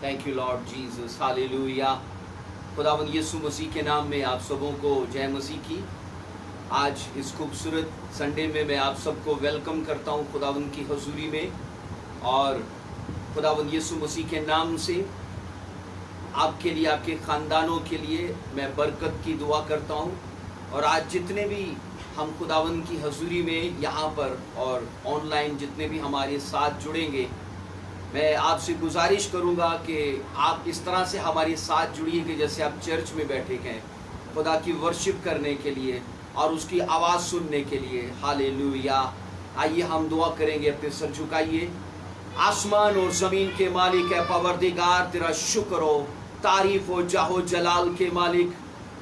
Thank you Lord Jesus, hallelujah. खुदावंद यीशु मसीह के नाम में आप सबों को जय मसीह की। आज इस खूबसूरत संडे में मैं आप सबको वेलकम करता हूँ खुदावंद की हजूरी में, और खुदावंद यीशु मसीह के नाम से आपके लिए, आपके ख़ानदानों के लिए मैं बरकत की दुआ करता हूँ। और आज जितने भी हम खुदावंद की हजूरी में यहाँ पर और ऑनलाइन जितने भी हमारे साथ जुड़ेंगे, मैं आपसे गुजारिश करूँगा कि आप इस तरह से हमारे साथ जुड़िए कि जैसे आप चर्च में बैठे हैं खुदा की वर्शिप करने के लिए और उसकी आवाज़ सुनने के लिए। हालेलुया। आइए हम दुआ करेंगे, अपने सर झुकाइए। आसमान और ज़मीन के मालिक है परवरदिगार, तेरा शुक्र हो, तारीफ हो, जाहो जलाल के मालिक,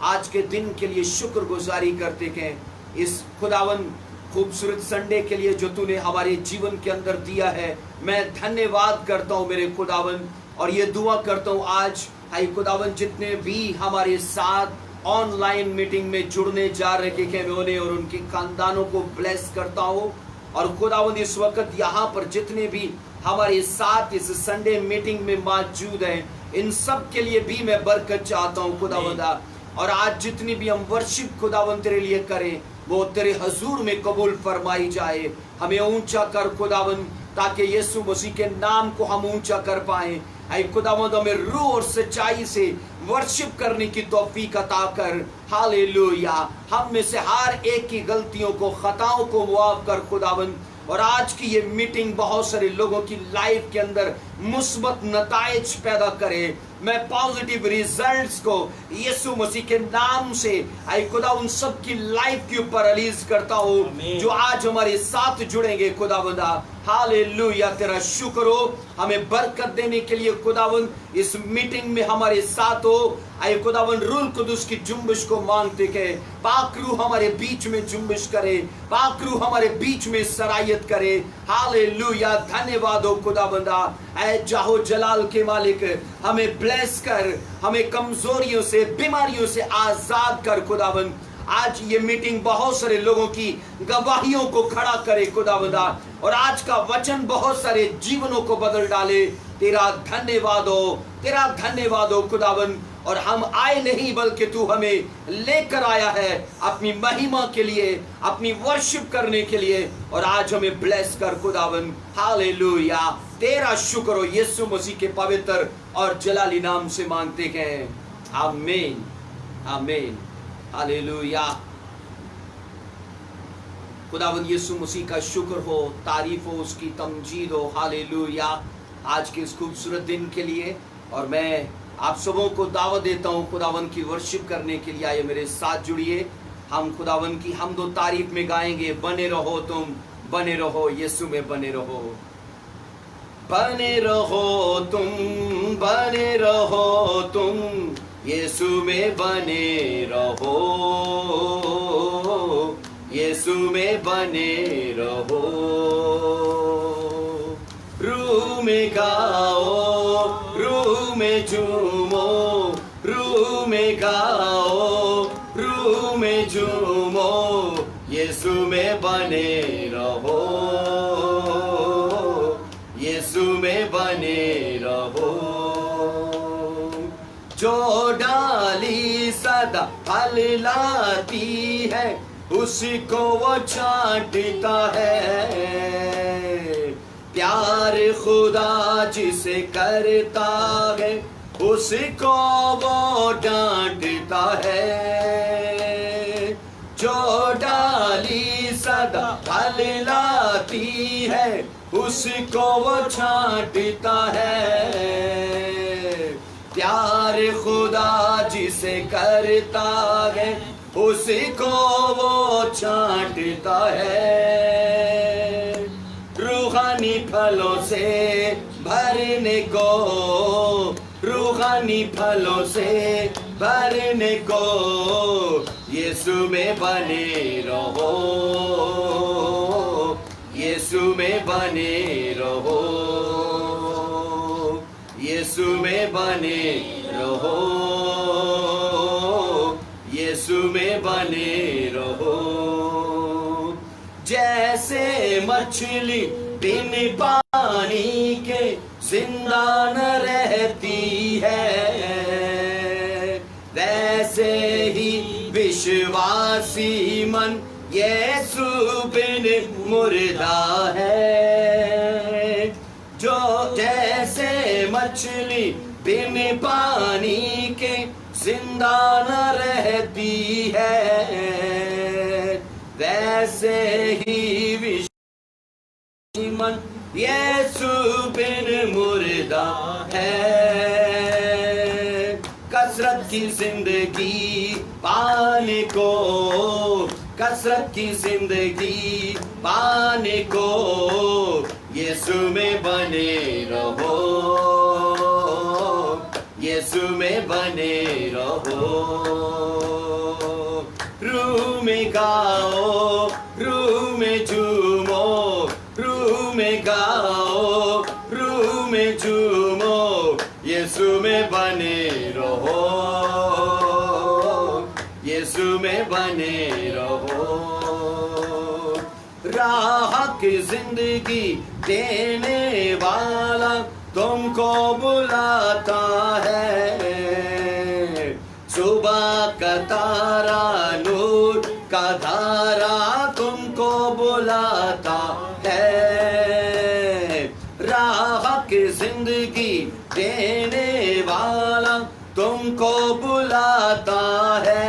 आज के दिन के लिए शुक्र गुजारी करते हैं, इस खुदावन खूबसूरत संडे के लिए जो तूने हमारे जीवन के अंदर दिया है। मैं धन्यवाद करता हूँ मेरे खुदावन, और ये दुआ करता हूँ आज हाय खुदावन जितने भी हमारे साथ ऑनलाइन मीटिंग में जुड़ने जा रहे हैं, मैं उन्हें और उनके खानदानों को ब्लेस करता हूँ। और खुदावन इस वक्त यहाँ पर जितने भी हमारे साथ इस संडे मीटिंग में मौजूद हैं, इन सब के लिए भी मैं बरकत चाहता हूँ खुदावंदा। और आज जितनी भी हम वर्शिप खुदावन तेरे लिए करें, वो तेरे हजूर में कबूल फरमाई जाए। हमें ऊंचा कर खुदावन, ताकि यीशु मसीह के नाम को हम ऊंचा कर पाएं। ऐ खुदावंद हमें रूह और सच्चाई से वर्शिप करने की तौफीक अता कर। हालेलुया। हम में से हर एक की गलतियों को, खताओं को मुआफ कर खुदावंद। और आज की ये मीटिंग बहुत सारे लोगों की लाइफ के अंदर मुस्बत नताइज पैदा करे। मैं पॉजिटिव रिजल्ट्स को यीशु मसीह के नाम से आई खुदा उन सब की लाइफ के ऊपर रिलीज करता हूँ जो आज हमारे साथ जुड़ेंगे खुदावंदा। हालेलुया। तेरा शुक्र हो हमें बरकत देने के लिए खुदावंद, इस मीटिंग में हमारे साथ हो। आए खुदावंद रूह कुदुस की जुम्बिश को मांगते के पाक रूह हमारे बीच में जुम्बिश करे, पाक रूह हमारे बीच में सरायत करे। हालेलुया। धन्यवाद हो खुदावंदा। ऐ जाहो जलाल के मालिक, हमें ब्लेस कर, हमें कमजोरियों से, बीमारियों से आजाद कर खुदावंद। आज ये मीटिंग बहुत सारे लोगों की गवाहियों को खड़ा करे खुदावंदा, और आज का वचन बहुत सारे जीवनों को बदल डाले। तेरा धन्यवाद हो, तेरा धन्यवाद हो खुदावंद। और हम आए नहीं बल्कि तू हमें लेकर आया है अपनी महिमा के लिए, अपनी वर्शिप करने के लिए। और आज हमें ब्लेस कर खुदावंद। हालेलुया। तेरा शुक्र हो, यीशु मसीह के पवित्र और जलाली नाम से मांगते हैं, आमीन, आमीन। हालेलुया। खुदावंद यीशु मसीह का शुक्र हो, तारीफ हो, उसकी तमजीद हो। हालेलुया। आज के इस खूबसूरत दिन के लिए, और मैं आप सबों को दावत देता हूँ खुदावंद की वर्शिप करने के लिए। आइए मेरे साथ जुड़िए, हम खुदावंद की हमदो तारीफ में गाएंगे। बने रहो तुम, बने रहो यीशु में, बने रहो, बने रहो तुम, बने रहो तुम यीशु में, बने रहो, यीशु में बने रहो। रूह में गाओ, रूह में झूमो, रूह में गाओ, रूह में झूमो, यीशु में बने रहो, यीशु में बने रहो। जो डाली सदा फल लाती है, उसको वो छांटता है। प्यार खुदा जिसे करता है, उसको वो डांटता है। जो डाली सदा फल लाती है, उसको वो छांटता है। प्यार खुदा जिसे करता है, उसको वो छांटता है। रूहानी फलों से भरने को, रूहानी फलों से भरने को, यीशु में बने रहो, यीशु में बने रहो, यीशु में बने रहो, यीशु में बने रहो। जैसे मछली बिन पानी के जिंदा न रहती मसीह मन यीशु बिन मुर्दा है, जो जैसे मछली बिन पानी के जिंदा न रहती है, वैसे ही विश्व मन यीशु बिन मुर्दा है। कसरत की जिंदगी पाने को, कसरत की जिंदगी पाने को यीशु में बने रहो, यीशु में बने रहो। रूह में गाओ, रूह में झूमो, रूह में गाओ, रूह में झूमो, यीशु में बने रहो, यीशु में बने रहो। राह की जिंदगी देने वाला तुमको बुलाता है, सुबह का तारा नूर का धारा तुमको बुलाता है। राह की जिंदगी देने वाला तुमको बुलाता है,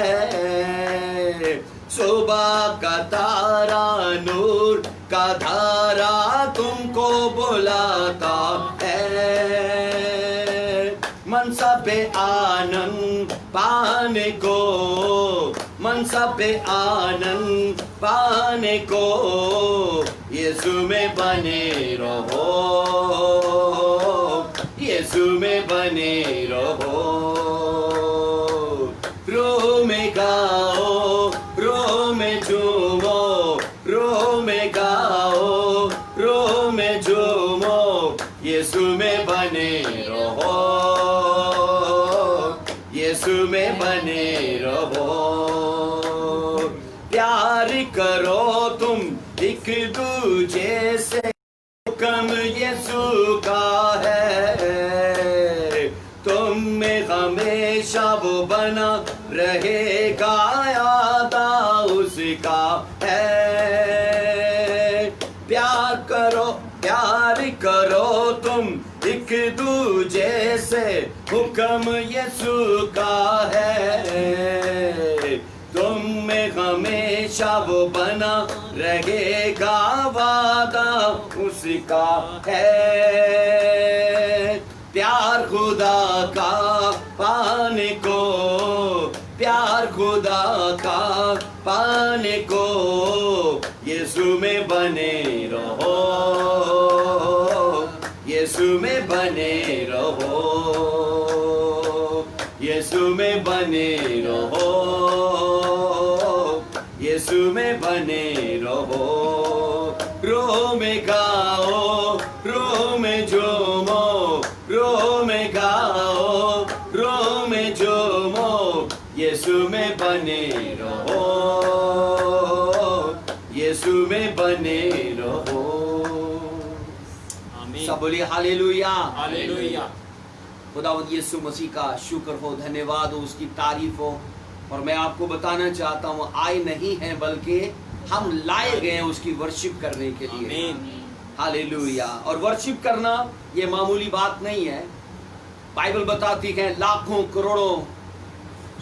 सुबह का तारा नूर का धारा तुमको बुलाता है। मनसा पे आनंद पाने को, मनसा पे आनंद पाने को यीशु में बने रहो, यीशु में बने रहो। रोह में गाओ, रोह में झूमो, रोह में गाओ, रोह में झूमो, यीशु में बने रहो, यीशु में बने रहो। प्यार करो तुम एक दूजे से, हुक्म यीशु का है, तुम में हमेशा वो बना रहेगा, यादा उसका है। प्यार करो, प्यार करो तुम एक दूजे से, हुक्म यीशु का है, तुम में हमेशा वो बना रहेगा, वादा उसका है। प्यार खुदा का पाने को, प्यार खुदा का पाने को यीशु में बने रहो, यीशु में बने रहो, यीशु में बने रहो, यीशु में बने रहो। रोह में गाओ, रोह में झूमो, रोह में गाओ, रोह में झूमो, यीशु में बने रहो, यीशु में बने रहो। सब बोलिए हालेलुया, हालेलुया। खुदावंद यीशु मसीह का शुक्र हो, धन्यवाद हो, उसकी तारीफ हो। और मैं आपको बताना चाहता हूँ, आए नहीं हैं बल्कि हम लाए गए हैं उसकी वर्शिप करने के लिए। हालेलुया। और वर्शिप करना ये मामूली बात नहीं है। बाइबल बताती है लाखों करोड़ों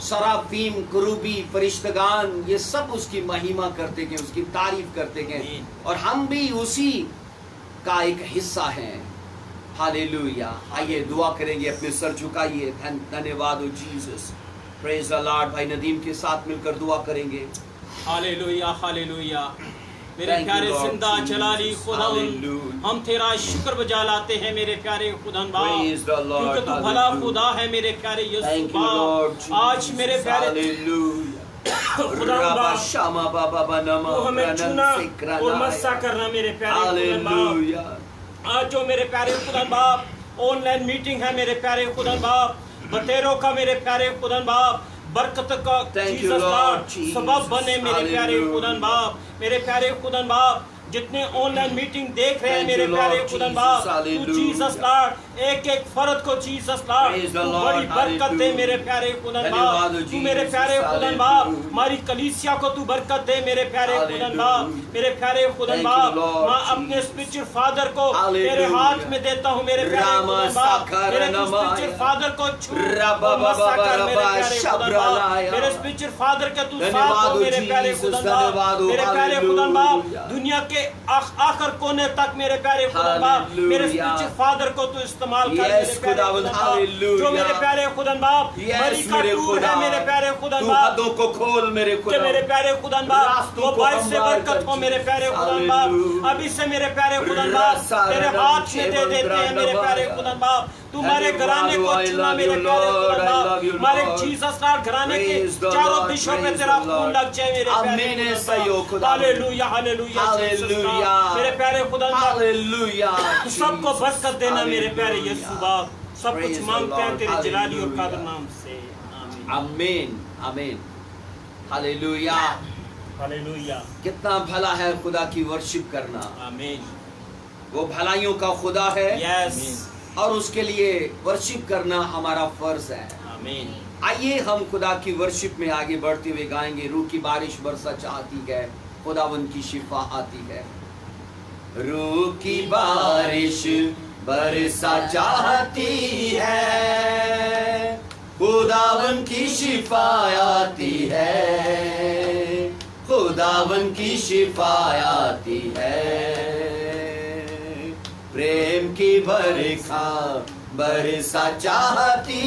सराफीम, करूबी, फरिश्तगान ये सब उसकी महिमा करते हैं, उसकी तारीफ करते हैं, और हम भी उसी का एक हिस्सा है। हालेलुया। आइए दुआ करेंगे, अपने सर झुकाइए। धन्यवाद हो जीसस। Praise the Lord. भाई नदीम के साथ मिलकर दुआ करेंगे। Hallelujah, hallelujah. मेरे प्यारे जिंदा जलाली खुदावंद, हम तेरा शुक्र बजा लाते हैं मेरे प्यारे खुदावंद बाप, क्योंकि तू भला खुदा है मेरे प्यारे यीशु बाप। आज मेरे प्यारे खुदावंद बाप, तू हमें चुना और मस्सा करना मेरे प्यारे खुदावंद बाप। आज जो मेरे प्यारे खुदावंद बाप ऑनलाइन मीटिंग है मेरे प्यारे खुदावंद बाप, बतेरों का मेरे प्यारे खुदावंद बाप, बरकत का जीसस लॉर्ड सबब बने मेरे प्यारे खुदावंद बाप। मेरे प्यारे खुदावंद बाप, जितने ऑनलाइन मीटिंग देख रहे हैं Thank मेरे you, प्यारे Lord खुदा Jesus. बाप, तू Hallelujah. जीसस लॉर्ड एक एक फर्द को जीसस लॉर्ड Praise the तू Lord. बड़ी बरकत दे Hallelujah. मेरे प्यारे खुदा धन्यवाद बाप, हो तू मेरे Jesus. प्यारे खुदा Hallelujah. बाप हमारी कलीसिया को तू बरकत दे मेरे प्यारे खुदा Hallelujah. बाप, मेरे प्यारे खुदा Thank you, बाप, Lord मैं अपने Jesus. स्पिरिचुअल फादर को Hallelujah. तेरे हाथ में देता हूँ मेरे प्यारे Rama खुदा बाप, Sakara मेरे Namaya. स्पिरिचुअल फादर को छू Rabba और मस्सा Baba कर मेरे Rabba प्यारे खुदा बाप, Shabralaya. मेरे स्पिरिचुअल फादर का तू साथ धन्यवाद हो हो मेरे प्यारे Jesus. खुदा धन्यवाद बाप, हो. मेरे प्यारे खुदा बाप, Hallelujah. दुनिया के आखिर कोने तक मेरे प्यारे खुदा बाप, मेरे Hallelujah. स्पिरिचुअल फादर को तू इस्तेमाल कर Yes, मेरे प्यारे खुदावंद, खुदा बाप, Hallelujah. जो मेरे प्यारे खुदा बाप Yes, मरी का मेरे टूर खुदा, है मेरे प्यारे खुदा तू बाप, हदों को खोल मेरे कि खुदा, मेरे प्यारे खुदा बाप रास्तों वो को बाइस से हमवार बरकत कर हो मेरे प्यारे खुदा बाप, Hallelujah. अभी से मेरे प्यारे खुदा बाप रसा तेरे रनम हाथ में दे चेवल देते हैं मेरे ग्रांडवाया। प्यारे खुदा बाप, तुम्हारे धन्यवाद घराने को हो, I चुना love मेरे you, प्यारे Lord, खुदा I बाप, love you, हमारे Lord. जीसस लॉर्ड घराने के Praise the चारों Lord, दिशों पे praise तेरा the खून Lord. लग जाए मेरे प्यारे Amen, खुदा ऐसा ही हो बाप, खुदा। Hallelujah hallelujah Jesus Hallelujah. Lord, मेरे प्यारे खुदा बाप Hallelujah. सबको Jesus. बरकत देना मेरे प्यारे Hallelujah. यीशु बाप, सब Praise कुछ the मांगते हैं Lord. तेरे जलाली और कादर Hallelujah. नाम से, आमीन Amen. Amen. Hallelujah. हालेलुया कितना भला है खुदा की वर्शिप करना, आमीन वो भलाइयों का खुदा है यस और उसके लिए वर्शिप करना हमारा फर्ज है। आमीन आइए हम खुदा की वर्शिप में आगे बढ़ते हुए गाएंगे, रूह की बारिश बरसा चाहती है, खुदावंद की शिफा आती है। रूह की बारिश बरसा चाहती है, खुदावंद की शिफा आती है, खुदावंद की शिफा आती है। प्रेम की बरखा बरसा चाहती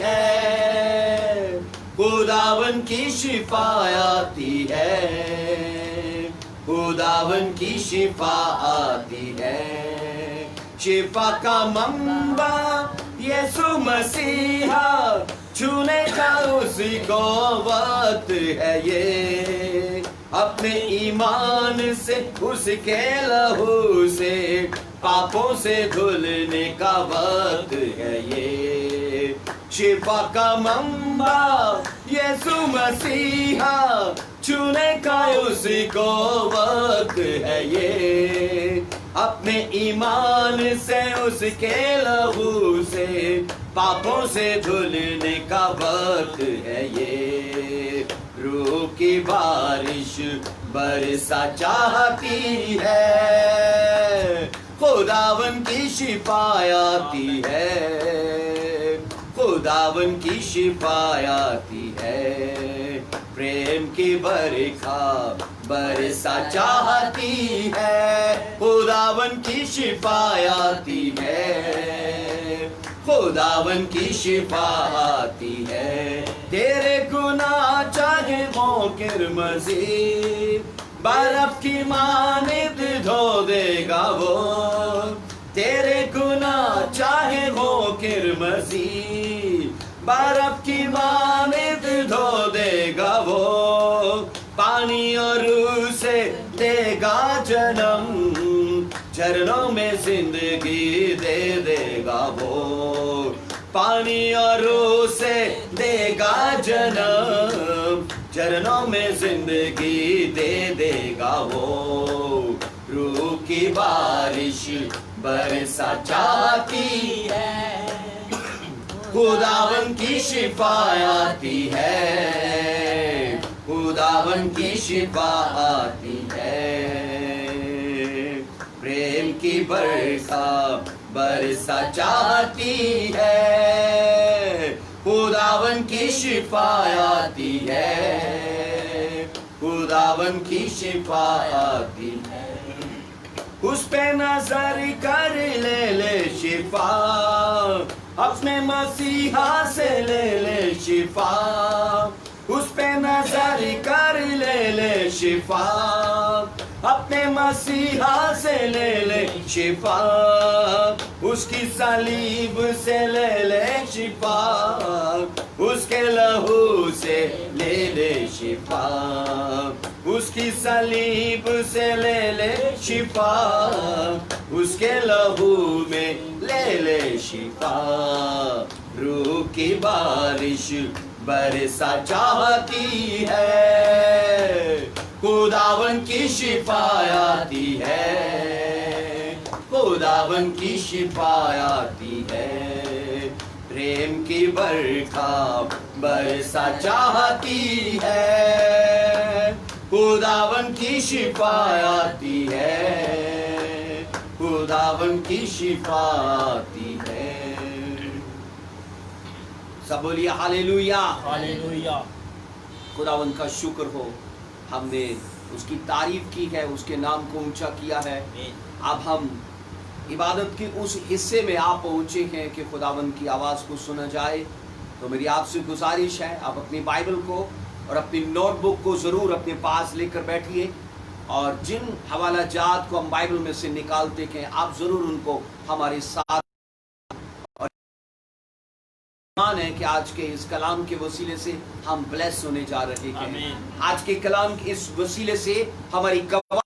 है, खुदावन की शिफा आती है, खुदावन की शिफा आती है। शिफा का मंबा यीशु मसीहा, छूने का उसी को वक्त है ये, अपने ईमान से उसके लहू से पापों से धुलने का वक्त है ये। शिफा का मंबा यीशु मसीहा, छूने का उसी को वक्त है ये, अपने ईमान से उसके लहू से पापों से धुलने का वक्त है ये। रूह की बारिश बरसा चाहती है, खुदावन की शिफा आती है, खुदावन की शिफा आती है। प्रेम की बरखा बरसा चाहती है, खुदावन की शिफा आती है, खुदावन की शिफा आती है। तेरे गुनाह चाहे मोकिर मजीद, बर्फ की मानिद धो देगा वो, तेरे गुनाह चाहे हो किर मजीद, बर्फ की मानिद धो देगा वो, पानी और रूह से देगा जन्म, झरनों में जिंदगी दे देगा वो, पानी और रूह से देगा जन्म, झरनों में जिंदगी दे देगा वो। रूह की बारिश बरसा चाहती है, खुदावन की शिफा आती है, खुदावन की शिफा आती है। प्रेम की बरखा बरसा चाहती है, खुदावन की शिफा आती है, खुदावन की शिफा आती है। उस पे नजर कर ले शिफा, अपने मसीहा से ले शिफा, उस पे नजर कर ले शिफा, अपने मसीहा से ले शिफा, उसकी सलीब से ले शिफा, उसके लहू से ले शिफा, उसकी सलीब से ले शिफा, उसके लहू में ले शिफा। रूह की बारिश बरसा चाहती है, खुदावन की शिफा आती है, खुदावन की शिफा आती है, प्रेम की बरखा बरसा चाहती है, खुदावन की शिफा आती है, खुदावन की शिफा आती है। सब बोलिए हालेलुया। हालेलुया। खुदावन का शुक्र हो, हमने उसकी तारीफ की है, उसके नाम को ऊंचा किया है। अब हम इबादत के उस हिस्से में आप पहुंचे हैं कि खुदावन की आवाज़ को सुना जाए। तो मेरी आपसे गुजारिश है, आप अपनी बाइबल को और अपनी नोटबुक को ज़रूर अपने पास लेकर बैठिए, और जिन हवाला जात को हम बाइबल में से निकालते हैं आप ज़रूर उनको हमारे साथ, है कि आज के इस कलाम के वसीले से हम ब्लेस होने जा रहे हैं। आज के कलाम के इस वसीले से हमारी गवाही,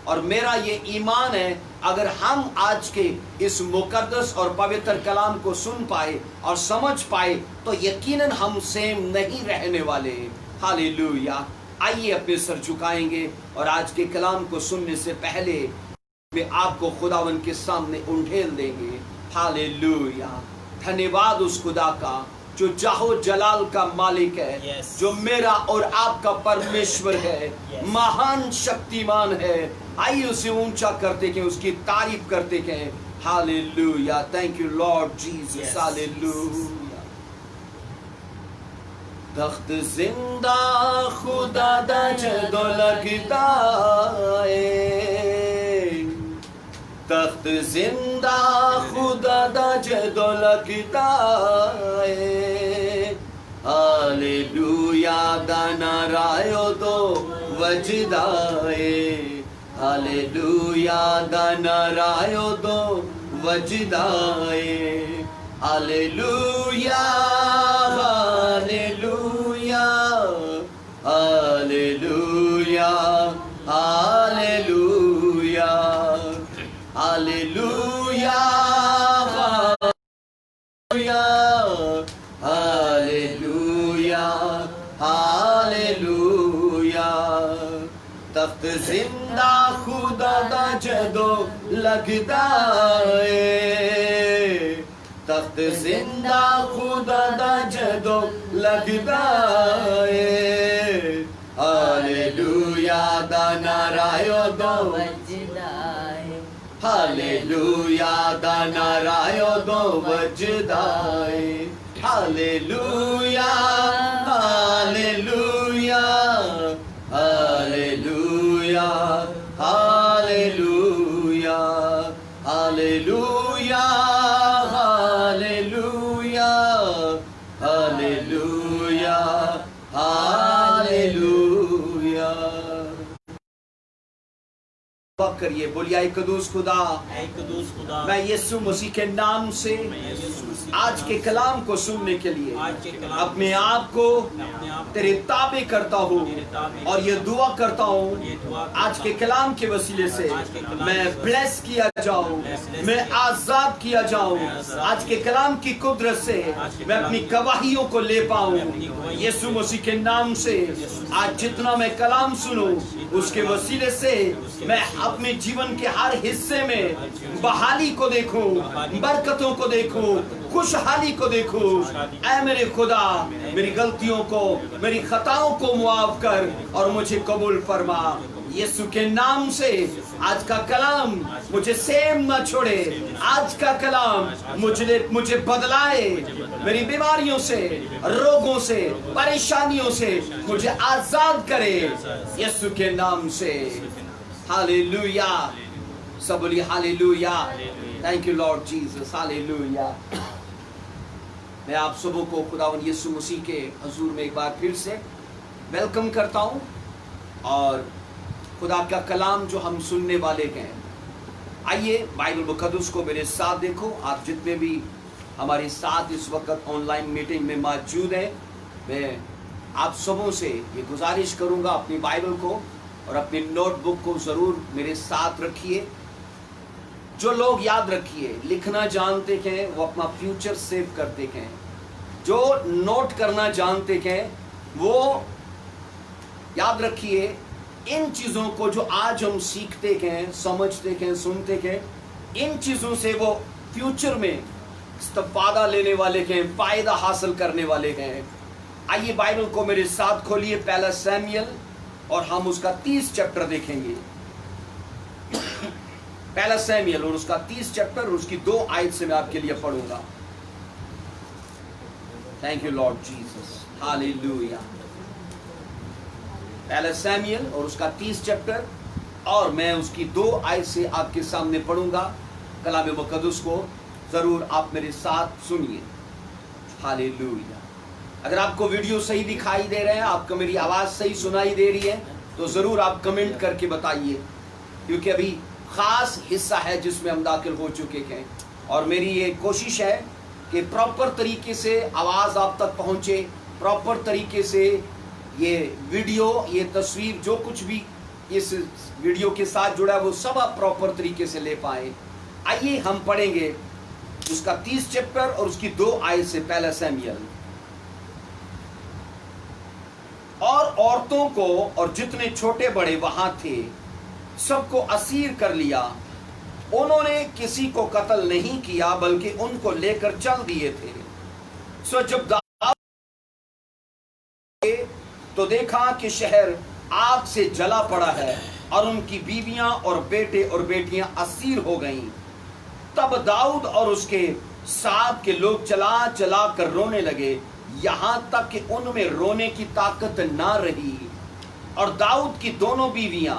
और मेरा ये ईमान है अगर हम आज के इस मुकद्दस और पवित्र कलाम को सुन पाए और समझ पाए तो यकीनन हम सेम नहीं रहने वाले। हालेलुया। आइए अपने सर झुकाएंगे और आज के कलाम को सुनने से पहले मैं आपको खुदावन के सामने उंडेल देंगे। हालेलुया। धन्यवाद उस खुदा का जो जाहो जलाल का मालिक है, जो मेरा और आपका परमेश्वर है, महान शक्तिमान है। आइए उसे ऊंचा करते हैं, उसकी तारीफ करते हैं। Hallelujah. Thank you Lord Jesus. Hallelujah. तख्त जिंदा खुदा दा जदों लगदा है, तख्त जिंदा खुदा दा जदों लगदा है, हालेलुया दा नारा दो वजदा है, हालेलुया दा नारा दो वजदा है, hallelujah hallelujah hallelujah hallelujah hallelujah hallelujah hallelujah. तख्त जिंदा खुदा दा जदों लगदा है, तख्त जिंदा खुदा दा जदों लगदा है, हालेलुया दा नारा दो वजदा है, हालेलुया दा नारा दो वजदा है, hallelujah hallelujah hallelujah hallelujah hallelujah hallelujah hallelujah hallelujah. करिए, बोलिए ऐ कदूस खुदा, मैं यीशु मसीह के नाम से आज के कलाम को सुनने के लिए अपने आप को तेरे ताबे करता हूँ और ये दुआ करता हूँ आज के कलाम के वसीले से मैं ब्लेस किया जाऊँ, मैं आजाद किया जाऊँ। आज के कलाम की कुदरत से मैं अपनी गवाहियों को ले पाऊँ यीशु मसीह के नाम से। आज जितना मैं कलाम सुनूं उसके वसीले से मैं अपने जीवन के हर हिस्से में बहाली को देखूं, बरकतों को देखूं, खुशहाली को देखूं। ऐ मेरे खुदा, मेरी गलतियों को, मेरी खताओं को मुआफ कर और मुझे कबूल फरमा यीशु के नाम से। आज का कलाम मुझे सेम न छोड़े, आज का कलाम मुझे बदलाए, मेरी बीमारियों से, रोगों से, परेशानियों से मुझे आजाद करे यीशु के नाम से। हालेलुया। सब बोलिए hallelujah. Thank you Lord Jesus. Hallelujah. मैं आप सबों को खुदावंद यीशु मसीह के हजूर में एक बार फिर से वेलकम करता हूं और खुदा का कलाम जो हम सुनने वाले हैं, आइए बाइबल मुकद्दस को मेरे साथ देखो। आप जितने भी हमारे साथ इस वक्त ऑनलाइन मीटिंग में मौजूद हैं, मैं आप सबों से ये गुजारिश करूंगा अपनी बाइबल को और अपनी नोटबुक को ज़रूर मेरे साथ रखिए। जो लोग याद रखिए लिखना जानते हैं वो अपना फ्यूचर सेव करते हैं, जो नोट करना जानते हैं वो याद रखिए, इन चीजों को जो आज हम सीखते हैं, समझते हैं, सुनते हैं, इन चीजों से वो फ्यूचर में इस्तेफादा लेने वाले हैं, फायदा हासिल करने वाले हैं। आइए बाइबल को मेरे साथ खोलिए, पहला सैमुएल, और हम उसका 30 चैप्टर देखेंगे। पहला सैमुएल और उसका 30 चैप्टर, उसकी 2 आयत से मैं आपके लिए पढ़ूंगा। Thank you Lord Jesus, hallelujah. पहला सैमुएल और उसका 30 चैप्टर, और मैं उसकी 2 आयत से आपके सामने पढ़ूंगा। कलाम मुकद्दस को जरूर आप मेरे साथ सुनिए। हालेलुया। अगर आपको वीडियो सही दिखाई दे रहे हैं, आपको मेरी आवाज सही सुनाई दे रही है, तो जरूर आप कमेंट करके बताइए, क्योंकि अभी खास हिस्सा है जिसमें हम दाखिल हो चुके हैं, और मेरी ये कोशिश है कि प्रॉपर तरीके से आवाज आप तक पहुंचे, प्रॉपर तरीके से ये वीडियो, ये तस्वीर, जो कुछ भी इस वीडियो के साथ जुड़ा है, वो सब आप प्रॉपर तरीके से ले पाए। आइए हम पढ़ेंगे उसका 30 चैप्टर और उसकी 2 आयत से। पहला सैमुएल। और औरतों को और जितने छोटे बड़े वहां थे सबको असीर कर लिया। उन्होंने किसी को कत्ल नहीं किया, बल्कि उनको लेकर चल दिए थे। सो जब तो देखा कि शहर आग से जला पड़ा है, और उनकी बीवियां और बेटे और बेटियां असीर हो गईं। तब दाऊद और उसके साथ के लोग चला चला कर रोने लगे, यहां तक कि उनमें रोने की ताकत ना रही। और दाऊद की दोनों बीवियां,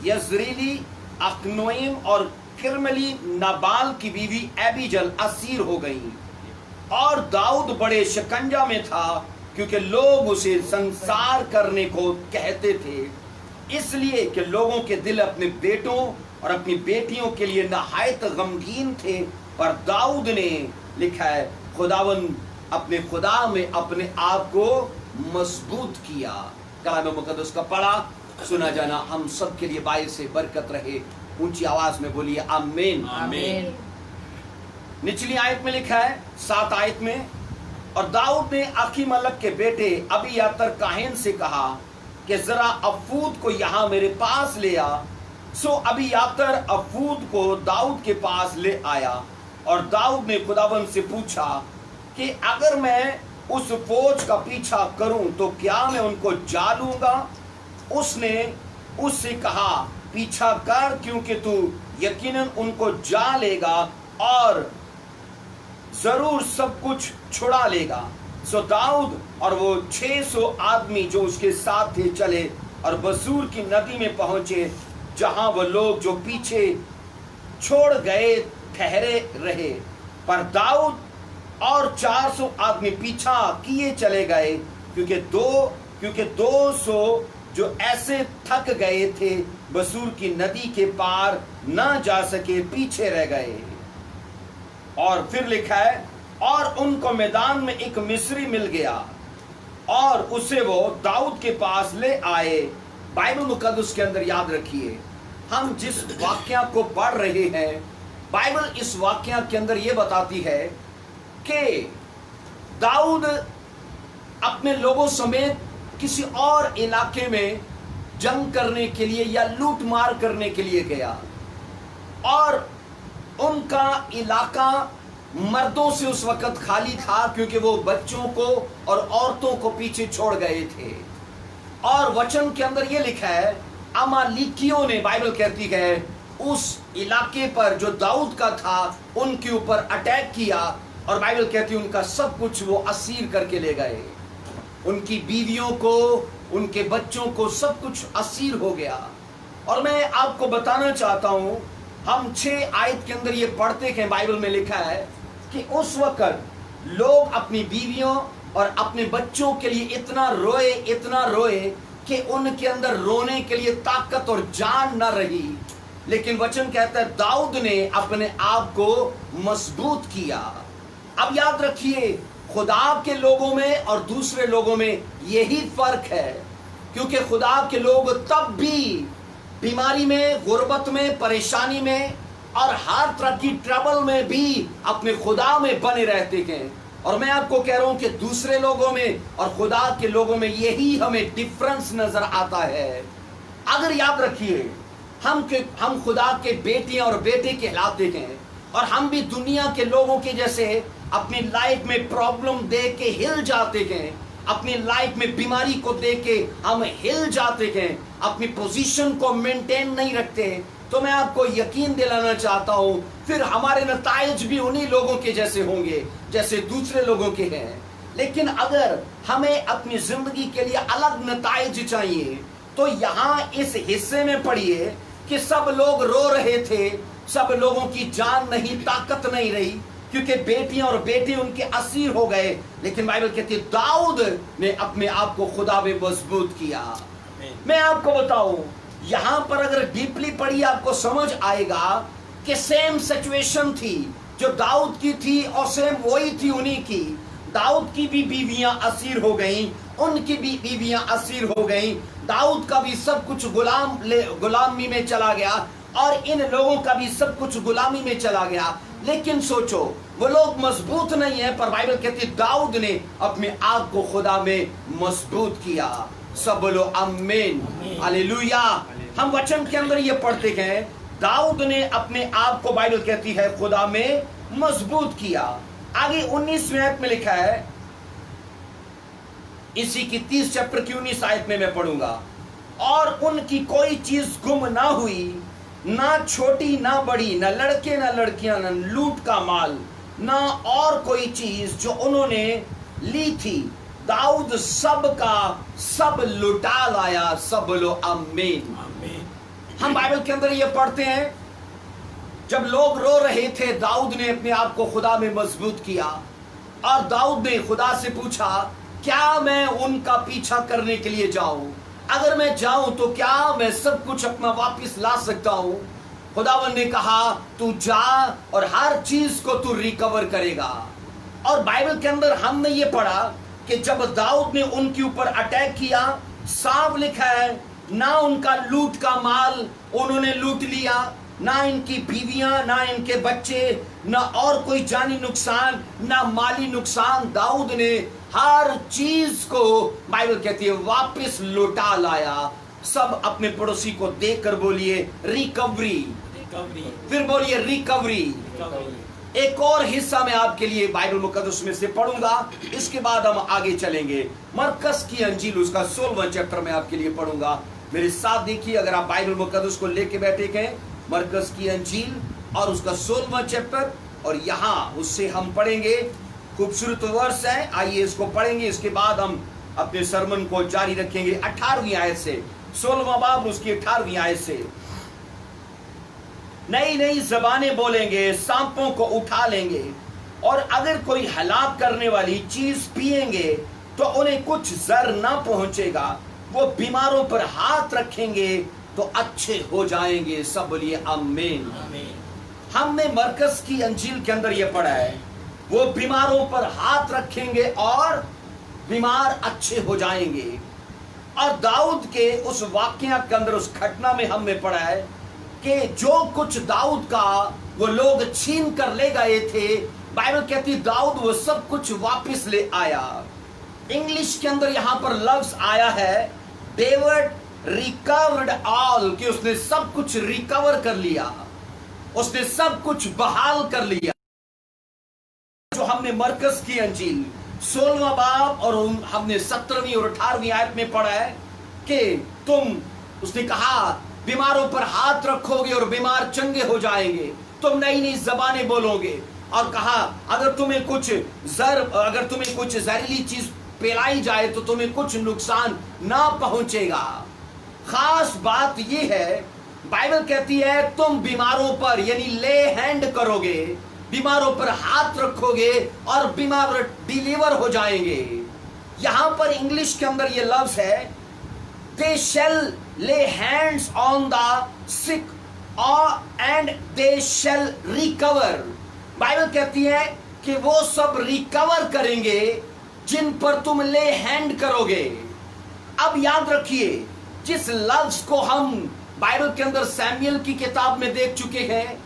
यजरीली अखनोइम और किरमली नाबाल की बीवी एबीजल, असीर हो गईं। और दाऊद बड़े शिकंजा में था, क्योंकि लोग उसे संसार करने को कहते थे, इसलिए कि लोगों के दिल अपने बेटों और अपनी बेटियों के लिए नहायत गमगीन थे। पर दाऊद ने लिखा है, खुदावन अपने खुदा में अपने आप को मजबूत किया। कलाम मुकद्दस का पढ़ा सुना जाना हम सब के लिए बायस से बरकत रहे। ऊंची आवाज में बोलिए आमीन। आमीन। निचली आयत में लिखा है, 7 आयत में, और दाऊद ने अखीमलक के बेटे अबीयातर काहिन से कहा कि जरा अफूद को यहाँ मेरे पास ले आ। सो अबीयातर अफूद को दाऊद के पास ले आया, और दाऊद ने खुदावन से पूछा कि अगर मैं उस फौज का पीछा करूं तो क्या मैं उनको जा लूंगा? उसने उससे कहा, पीछा कर, क्योंकि तू यकीनन उनको जा लेगा और जरूर सब कुछ छुड़ा लेगा। सो दाऊद और वो 600 आदमी जो उसके साथ थे चले और बसूर की नदी में पहुंचे, जहां वो लोग जो पीछे छोड़ गए ठहरे रहे। पर दाऊद और 400 आदमी पीछा किए चले गए, क्योंकि 200 जो ऐसे थक गए थे बसूर की नदी के पार न जा सके, पीछे रह गए। और फिर लिखा है, और उनको मैदान में एक मिस्री मिल गया और उसे वो दाऊद के पास ले आए। बाइबल मुकद्दस के अंदर याद रखिए, हम जिस वाक्या को पढ़ रहे हैं, बाइबल इस वाक्या के अंदर यह बताती है कि दाऊद अपने लोगों समेत किसी और इलाके में जंग करने के लिए या लूट मार करने के लिए गया, और उनका इलाका मर्दों से उस वक्त खाली था, क्योंकि वो बच्चों को और औरतों को पीछे छोड़ गए थे। और वचन के अंदर ये लिखा है, अमालिकियों ने, बाइबल कहती है, उस इलाके पर जो दाऊद का था उनके ऊपर अटैक किया, और बाइबल कहती है उनका सब कुछ वो असीर करके ले गए। उनकी बीवियों को, उनके बच्चों को, सब कुछ असीर हो गया। और मैं आपको बताना चाहता हूं, हम 6 आयत के अंदर ये पढ़ते हैं, बाइबल में लिखा है कि उस वक्त लोग अपनी बीवियों और अपने बच्चों के लिए इतना रोए कि उनके अंदर रोने के लिए ताकत और जान न रही। लेकिन वचन कहता है दाऊद ने अपने आप को मजबूत किया। अब याद रखिए, खुदा के लोगों में और दूसरे लोगों में यही फर्क है, क्योंकि खुदा के लोग तब भी बीमारी में, गुर्बत में, परेशानी में और हर तरह की ट्रबल में भी अपने खुदा में बने रहते हैं। और मैं आपको कह रहा हूं कि दूसरे लोगों में और खुदा के लोगों में यही हमें डिफरेंस नजर आता है। अगर याद रखिए, हम खुदा के बेटे और बेटे कहलाते हैं, और हम भी दुनिया के लोगों के जैसे अपनी लाइफ में प्रॉब्लम देख के हिल जाते हैं, अपनी लाइफ में बीमारी को देख के हम हिल जाते हैं, अपनी पोजीशन को मेंटेन नहीं रखते। तो मैं आपको यकीन दिलाना चाहता हूं, फिर हमारे नताइज भी उन्हीं लोगों के जैसे होंगे जैसे दूसरे लोगों के हैं। लेकिन अगर हमें अपनी जिंदगी के लिए अलग नताइज चाहिए, तो यहाँ इस हिस्से में पढ़िए कि सब लोग रो रहे थे, सब लोगों की जान नहीं, ताकत नहीं रही, क्योंकि बेटियां और बेटे उनके असीर हो गए। लेकिन बाइबल कहती है दाऊद ने अपने आप को खुदा में मजबूत किया। मैं आपको बताऊं, यहां पर अगर डीपली पढ़ी आपको समझ आएगा कि सेम सिचुएशन थी जो दाऊद की थी, और सेम वही थी उन्हीं की। दाऊद की भी बीवियां असीर हो गईं, उनकी भी बीवियां असीर हो गईं। दाऊद का भी सब कुछ गुलामी में चला गया, और इन लोगों का भी सब कुछ गुलामी में चला गया। लेकिन सोचो, वो लोग मजबूत नहीं है, पर बाइबल कहती है दाऊद ने अपने आप को खुदा में मजबूत किया। सब बोलो आमीन, हालेलुया। हम वचन के अंदर ये पढ़ते हैं, दाऊद ने अपने आप को, बाइबल कहती है, खुदा में मजबूत किया। आगे 19वें आयत में लिखा है, इसी की 30 चैप्टर की 19 आयत में मैं पढ़ूंगा, और उनकी कोई चीज गुम ना हुई, ना छोटी ना बड़ी, ना लड़के ना लड़कियां, ना लूट का माल, ना और कोई चीज जो उन्होंने ली थी। दाऊद सब का सब लुटा लाया। सब बोलो आमीन। हम बाइबल के अंदर ये पढ़ते हैं, जब लोग रो रहे थे, दाऊद ने अपने आप को खुदा में मजबूत किया, और दाऊद ने खुदा से पूछा, क्या मैं उनका पीछा करने के लिए जाऊं? अगर मैं जाऊं तो क्या मैं सब कुछ अपना वापस ला सकता हूं? खुदावन ने कहा, तू जा और हर चीज को तू रिकवर करेगा। और बाइबल के अंदर हमने ये पढ़ा कि जब दाऊद ने उनके ऊपर अटैक किया, साफ लिखा है, ना उनका लूट का माल उन्होंने लूट लिया, ना इनकी बीवियां, ना इनके बच्चे, ना और कोई जानी नुकसान, ना माली नुकसान। दाऊद ने हर चीज को, बाइबल कहती है, वापस लौटा लाया। सब अपने पड़ोसी को देखकर बोलिए रिकवरी, फिर बोलिए रिकवरी। एक और हिस्सा मैं आपके लिए बाइबल मुकद्दस में से पढ़ूंगा, इसके बाद हम आगे चलेंगे। मरकस की अंजील उसका 16वां चैप्टर में आपके लिए पढ़ूंगा। मेरे साथ देखिए, अगर आप बाइबल मुकद्दस को लेके बैठे हैं, मरकस की अंजील और उसका 16वां चैप्टर, और यहाँ उससे हम पढ़ेंगे। खूबसूरत वर्ष है, आइए इसको पढ़ेंगे, इसके बाद हम अपने सरमन को जारी रखेंगे 18वीं आयत से। 16वां बाब उसकी 18वीं आयत से, नई नई जबानें बोलेंगे, सांपों को उठा लेंगे, और अगर कोई हलाक करने वाली चीज पिएंगे तो उन्हें कुछ जर ना पहुंचेगा। वो बीमारों पर हाथ रखेंगे तो अच्छे हो जाएंगे। सब बोलिए आमीन। हमने मरकस की अंजील के अंदर यह पढ़ा है, वो बीमारों पर हाथ रखेंगे और बीमार अच्छे हो जाएंगे। और दाऊद के उस वाकया के अंदर, उस घटना में हमने पढ़ा है कि जो कुछ दाऊद का वो लोग छीन कर ले गए थे, बाइबल कहती दाऊद वो सब कुछ वापस ले आया। इंग्लिश के अंदर यहां पर लफ्ज आया है डेविड रिकवर्ड ऑल, कि उसने सब कुछ रिकवर कर लिया, उसने सब कुछ बहाल कर लिया। जो हमने मरकस की अंजील 16वां बाब और हमने 17वीं और 18वीं आयत में पढ़ा है कि तुम, उसने कहा, बीमारों पर हाथ रखोगे और बीमार चंगे हो जाएंगे, तुम नई नई जबानें बोलोगे। और कहा, अगर तुम्हें कुछ जहरीली चीज पिलाई जाए तो तुम्हें कुछ नुकसान ना पहुंचेगा। खास बात यह है, बाइबल कहती है तुम बीमारों पर यानी ले हैंड करोगे, बीमारों पर हाथ रखोगे और बीमार डिलीवर हो जाएंगे। यहां पर इंग्लिश के अंदर यह लफ्ज है, दे shell lay hands on the sick and they shall recover। Bible कहती है कि वो सब रिकवर करेंगे जिन पर तुम ले हैंड करोगे। अब याद रखिए, जिस लफ्ज को हम बाइबल के अंदर सैमुएल की किताब में देख चुके हैं,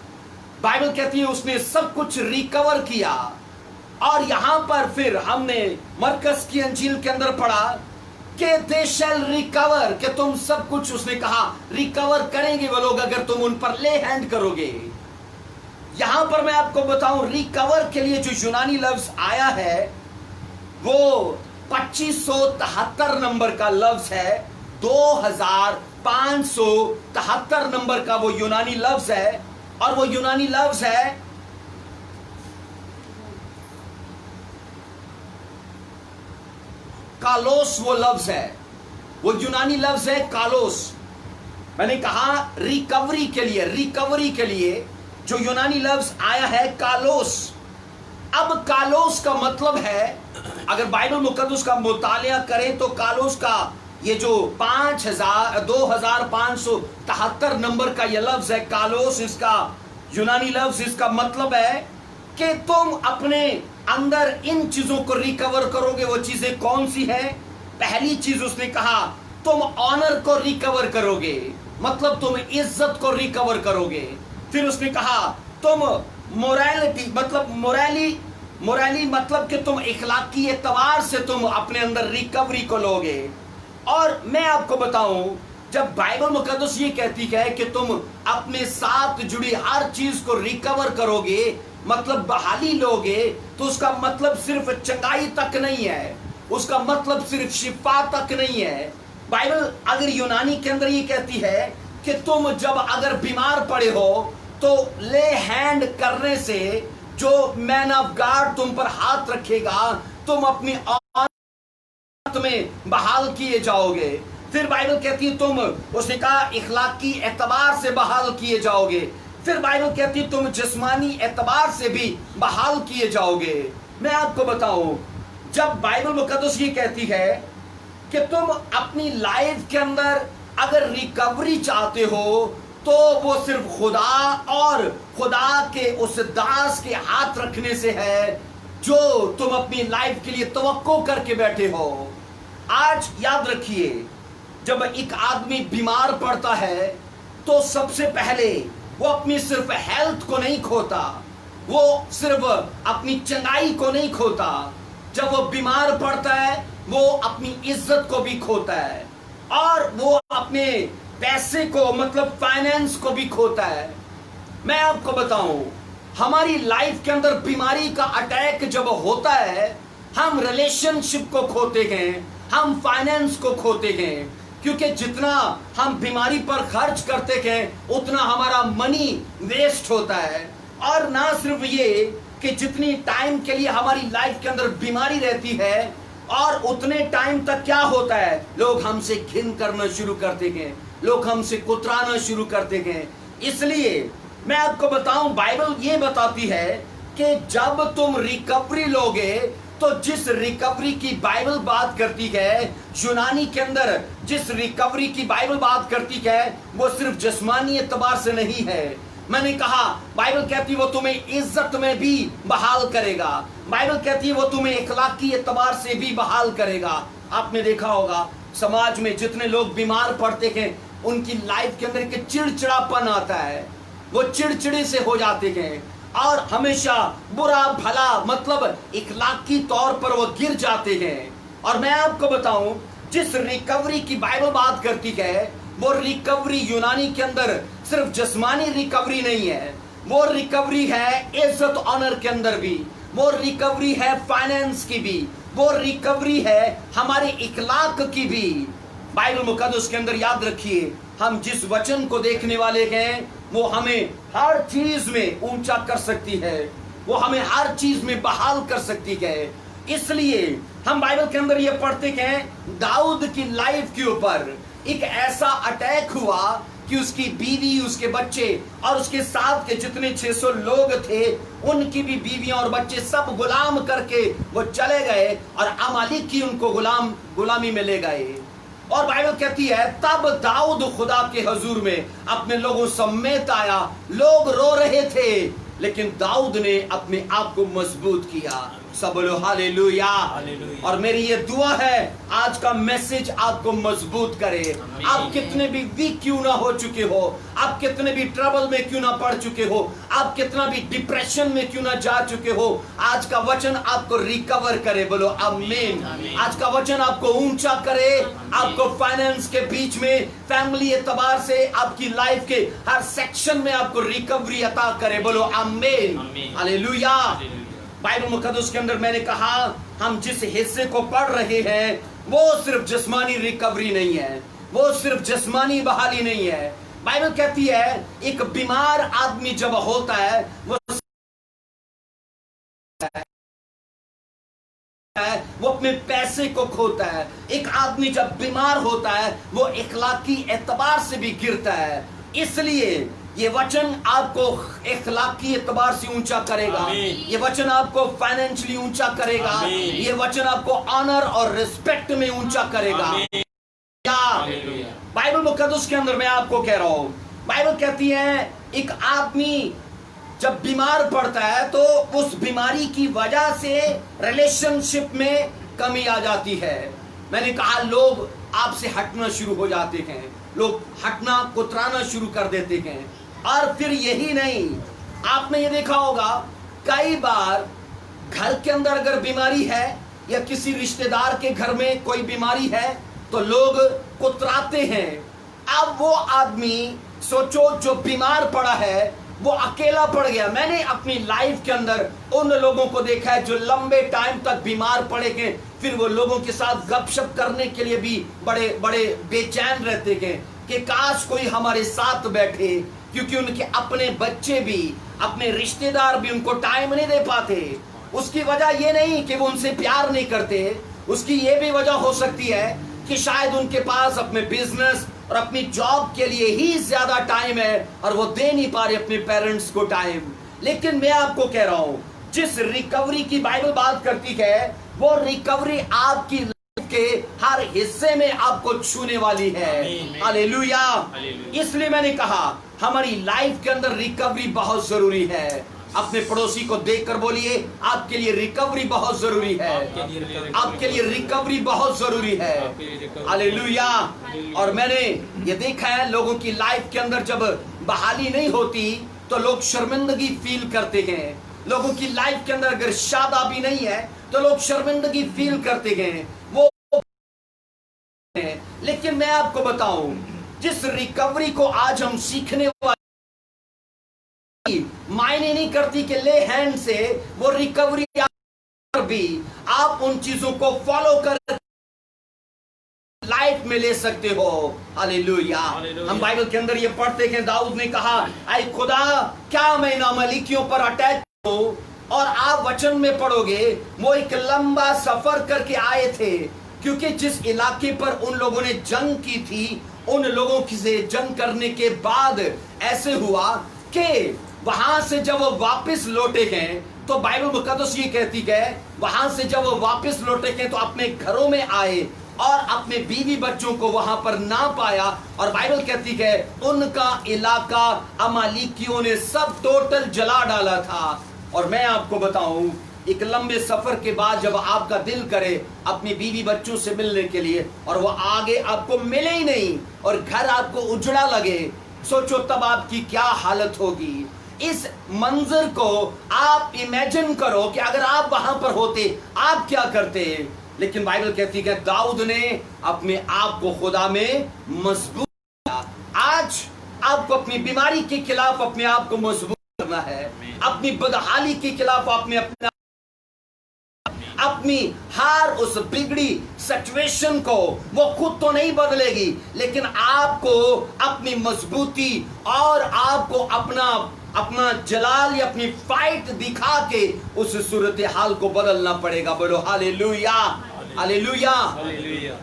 बाइबल कहती है उसने सब कुछ रिकवर किया। اور یہاں پر پھر ہم نے مرکز کی انجیل کے اندر پڑھا کہ they shall recover, کہ تم سب کچھ اس نے کہا ریکور کریں گے وہ لوگ اگر تم ان پر لے ہینڈ کرو گے. یہاں پر میں آپ کو بتاؤں ریکور کے لیے جو یونانی لفظ آیا ہے وہ 2573 نمبر کا لفظ ہے. 2573 نمبر کا وہ یونانی لفظ ہے اور وہ یونانی لفظ ہے کالوس. وہ لفظ ہے وہ یونانی لفظ ہے کالوس. میں نے کہا ریکوری کے لیے جو یونانی لفظ آیا ہے کالوس. اب کالوس کا مطلب ہے اگر بائبل مقدس کا مطالعہ کریں تو کالوس کا یہ جو 2573 نمبر کا یہ لفظ ہے کالوس, اس کا یونانی لفظ, اس کا مطلب ہے کہ تم اپنے اندر ان چیزوں کو ریکور کرو گے. وہ چیزیں کون سی ہیں؟ پہلی چیز اس نے کہا تم آنر کو ریکور کرو گے, مطلب تم عزت کو ریکور کرو گے. پھر اس نے کہا تم موریلٹی مطلب کہ تم اخلاقی اعتبار سے تم اپنے اندر ریکوری کو لو گے. اور میں آپ کو بتاؤں جب بائبل مقدس یہ کہتی ہے کہ تم اپنے ساتھ جڑی ہر چیز کو ریکور کرو گے, مطلب بحالی لوگے, تو اس کا مطلب صرف چنگائی تک نہیں ہے, اس کا مطلب صرف شفا تک نہیں ہے. بائبل اگر یونانی کے اندر یہ کہتی ہے کہ تم جب اگر بیمار پڑے ہو تو لے ہینڈ کرنے سے جو مین آف گاڈ تم پر ہاتھ رکھے گا تم اپنی میں بحال کیے جاؤ گے. پھر بائبل کہتی ہے تم, اس نے کہا اخلاقی اعتبار سے بحال کیے جاؤ گے. پھر بائبل کہتی ہے تم جسمانی اعتبار سے بھی بحال کیے جاؤ گے. میں آپ کو بتاؤں جب بائبل مقدس یہ کہتی ہے کہ تم اپنی لائف کے اندر اگر ریکوری چاہتے ہو تو وہ صرف خدا اور خدا کے اس داس کے ہاتھ رکھنے سے ہے جو تم اپنی لائف کے لیے توقع کر کے بیٹھے ہو. آج یاد رکھیے جب ایک آدمی بیمار پڑتا ہے تو سب سے پہلے وہ اپنی صرف ہیلتھ کو نہیں کھوتا, وہ صرف اپنی چنگائی کو نہیں کھوتا. جب وہ بیمار پڑتا ہے وہ اپنی عزت کو بھی کھوتا ہے اور وہ اپنے پیسے کو مطلب فائنینس کو بھی کھوتا ہے. میں آپ کو بتاؤں ہماری لائف کے اندر بیماری کا اٹیک جب ہوتا ہے ہم ریلیشن شپ کو کھوتے ہیں, ہم فائنینس کو کھوتے ہیں, کیونکہ جتنا ہم بیماری پر خرچ کرتے ہیں اتنا ہمارا منی ویسٹ ہوتا ہے. اور نہ صرف یہ کہ جتنی ٹائم کے لیے ہماری لائف کے اندر بیماری رہتی ہے اور اتنے ٹائم تک کیا ہوتا ہے لوگ ہم سے گھن کرنا شروع کرتے ہیں, لوگ ہم سے کترانا شروع کرتے ہیں. اس لیے میں آپ کو بتاؤں بائبل یہ بتاتی ہے کہ جب تم ریکوری لوگے تو جس ریکوری کی بائبل بات کرتی ہے یونانی کے اندر جس ریکوری کی بائبل بات کرتی ہے وہ صرف جسمانی اعتبار سے نہیں ہے. میں نے کہا بائبل کہتی ہے وہ تمہیں عزت میں بھی بحال کرے گا, بائبل کہتی ہے وہ تمہیں اخلاقی اعتبار سے بھی بحال کرے گا. آپ نے دیکھا ہوگا سماج میں جتنے لوگ بیمار پڑتے ہیں ان کی لائف کے اندر ایک چڑچڑاپن آتا ہے, وہ چڑچڑے سے ہو جاتے ہیں اور ہمیشہ برا بھلا مطلب اخلاقی طور پر وہ گر جاتے ہیں. اور میں آپ کو بتاؤں جس ریکوری کی بائبل بات کرتی ہے وہ ریکوری یونانی کے اندر صرف جسمانی ریکوری نہیں ہے, وہ ریکوری ہے عزت آنر کے اندر بھی, وہ ریکوری ہے فائنینس کی بھی, وہ ریکوری ہے ہمارے اخلاق کی بھی. بائبل مقدس کے اندر یاد رکھیے ہم جس وچن کو دیکھنے والے ہیں وہ ہمیں ہر چیز میں اونچا کر سکتی ہے, وہ ہمیں ہر چیز میں بحال کر سکتی ہے. اس لیے ہم بائبل کے اندر یہ پڑھتے ہیں داؤد کی لائف کے اوپر ایک ایسا اٹیک ہوا کہ اس کی بیوی, اس کے بچے اور اس کے ساتھ کے جتنے 600 لوگ تھے ان کی بھی بیویاں اور بچے سب غلام کر کے وہ چلے گئے اور عمالق کی ان کو غلامی میں لے گئے. اور بائبل کہتی ہے تب داؤد خدا کے حضور میں اپنے لوگوں سمیت آیا, لوگ رو رہے تھے لیکن داؤد نے اپنے آپ کو مضبوط کیا. सब बोलो हालेलुया। हालेलुया। और मेरी ये दुआ है आज का मैसेज आपको मजबूत करे। आप कितने भी वीक क्यों ना हो चुके हो, आप कितने भी ट्रबल में क्यों ना पड़ चुके हो, आप कितना भी डिप्रेशन में क्यों ना जा चुके हो, आज का वचन आपको रिकवर करे। बोलो आमीन। आज का वचन आपको ऊंचा करे, आपको फाइनेंस के बीच में, फैमिली एतबार से, आपकी लाइफ के हर सेक्शन में आपको रिकवरी अता करे। बोलो आमीन। हालेलुया। बाइबल मुकद्दस के अंदर मैंने कहा हम जिस हिस्से को पढ़ रहे हैं वो सिर्फ जिस्मानी रिकवरी नहीं है, वो सिर्फ जिस्मानी बहाली नहीं है। बाइबल कहती है एक बीमार आदमी जब होता है वो अपने पैसे को खोता है। एक आदमी जब बीमार होता है वो इखलाकी एतबार से भी गिरता है। इसलिए ये वचन आपको इखलाकी एतबार से ऊंचा करेगा, ये वचन आपको फाइनेंशियली ऊंचा करेगा, ये वचन आपको ऑनर और रिस्पेक्ट में ऊंचा करेगा। बाइबल मुकद्दस के अंदर मैं आपको कह रहा हूं, बाइबल कहती है एक आदमी जब बीमार पड़ता है तो उस बीमारी की वजह से रिलेशनशिप में कमी आ जाती है। मैंने कहा लोग आपसे हटना शुरू हो जाते हैं, लोग हटना कुतराना शुरू कर देते हैं। और फिर यही नहीं, आपने ये देखा होगा कई बार घर के अंदर अगर बीमारी है या किसी रिश्तेदार के घर में कोई बीमारी है तो लोग कुतराते हैं। अब वो आदमी सोचो जो बीमार पड़ा है वो अकेला पड़ गया। मैंने अपनी लाइफ के अंदर उन लोगों को देखा है जो लंबे टाइम तक बीमार पड़े गए, फिर वो लोगों के साथ गपशप करने के लिए भी बड़े बड़े बेचैन रहते गए कि काश कोई हमारे साथ बैठे, क्योंकि उनके अपने बच्चे भी, अपने रिश्तेदार भी उनको टाइम नहीं दे पाते। उसकी वजह ये नहीं कि वो उनसे प्यार नहीं करते, उसकी ये भी वजह हो सकती है कि शायद उनके पास अपने बिजनेस और अपनी जॉब के लिए ही ज्यादा टाइम है और वो दे नहीं पा रहे अपने पेरेंट्स को टाइम। लेकिन मैं आपको कह रहा हूं जिस रिकवरी की बाइबल बात करती है वो रिकवरी आपकी लाइफ के हर हिस्से में आपको छूने वाली है। हालेलुया। इसलिए मैंने कहा हमारी लाइफ के अंदर रिकवरी बहुत जरूरी है। अपने पड़ोसी को देखकर बोलिए आपके लिए रिकवरी बहुत जरूरी है, आपके लिए रिकवरी बहुत जरूरी है। हालेलुया। और मैंने ये देखा है लोगों की लाइफ के अंदर जब बहाली नहीं होती तो लोग शर्मिंदगी फील करते हैं। लोगों की लाइफ के अंदर अगर शादी नहीं है तो लोग शर्मिंदगी फील करते हैं वो। लेकिन मैं आपको बताऊं जिस रिकवरी को आज हम सीखने वाले मायने नहीं करती कि ले हैंड से वो रिकवरी भी आप उन चीजों को फॉलो कर लाइफ में ले सकते हो। हालेलुया। हम बाइबल के अंदर ये पढ़ते हैं दाऊद ने कहा ऐ खुदा क्या मैं नामालिकियों पर अटैक हूं। और आप वचन में पढ़ोगे वो एक लंबा सफर करके आए थे, क्योंकि जिस इलाके पर उन लोगों ने जंग की थी उन लोगों से जंग करने के बाद ऐसे हुआ कि वहां से जब वो वापस लौटे गए तो बाइबल मुकद्दस ये कहती है वहां से जब वो वापस लौटे गए तो अपने घरों में आए और अपने बीवी बच्चों को वहां पर ना पाया। और बाइबल कहती है उनका इलाका अमालिकियों ने सब टोटल जला डाला था। और मैं आपको बताऊं एक लंबे सफर के बाद जब आपका दिल करे अपनी बीवी बच्चों से मिलने के लिए और वो आगे आपको मिले ही नहीं और घर आपको उजड़ा लगे, सोचो तब आपकी क्या हालत होगी। इस मंजर को आप इमेजिन करो कि अगर आप वहां पर होते आप क्या करते। लेकिन बाइबल कहती है दाऊद ने अपने आप को खुदा में मजबूत किया। आज आपको अपनी बीमारी के खिलाफ अपने आप को मजबूत करना है, अपनी बदहाली के खिलाफ अपनी हर उस बिगड़ी सिचुएशन को वो खुद तो नहीं बदलेगी लेकिन आपको अपनी मजबूती और आपको अपना जलाल या अपनी फाइट दिखा के उस सूरत हाल को बदलना पड़ेगा। बोलो हालेलुया। हालेलुया।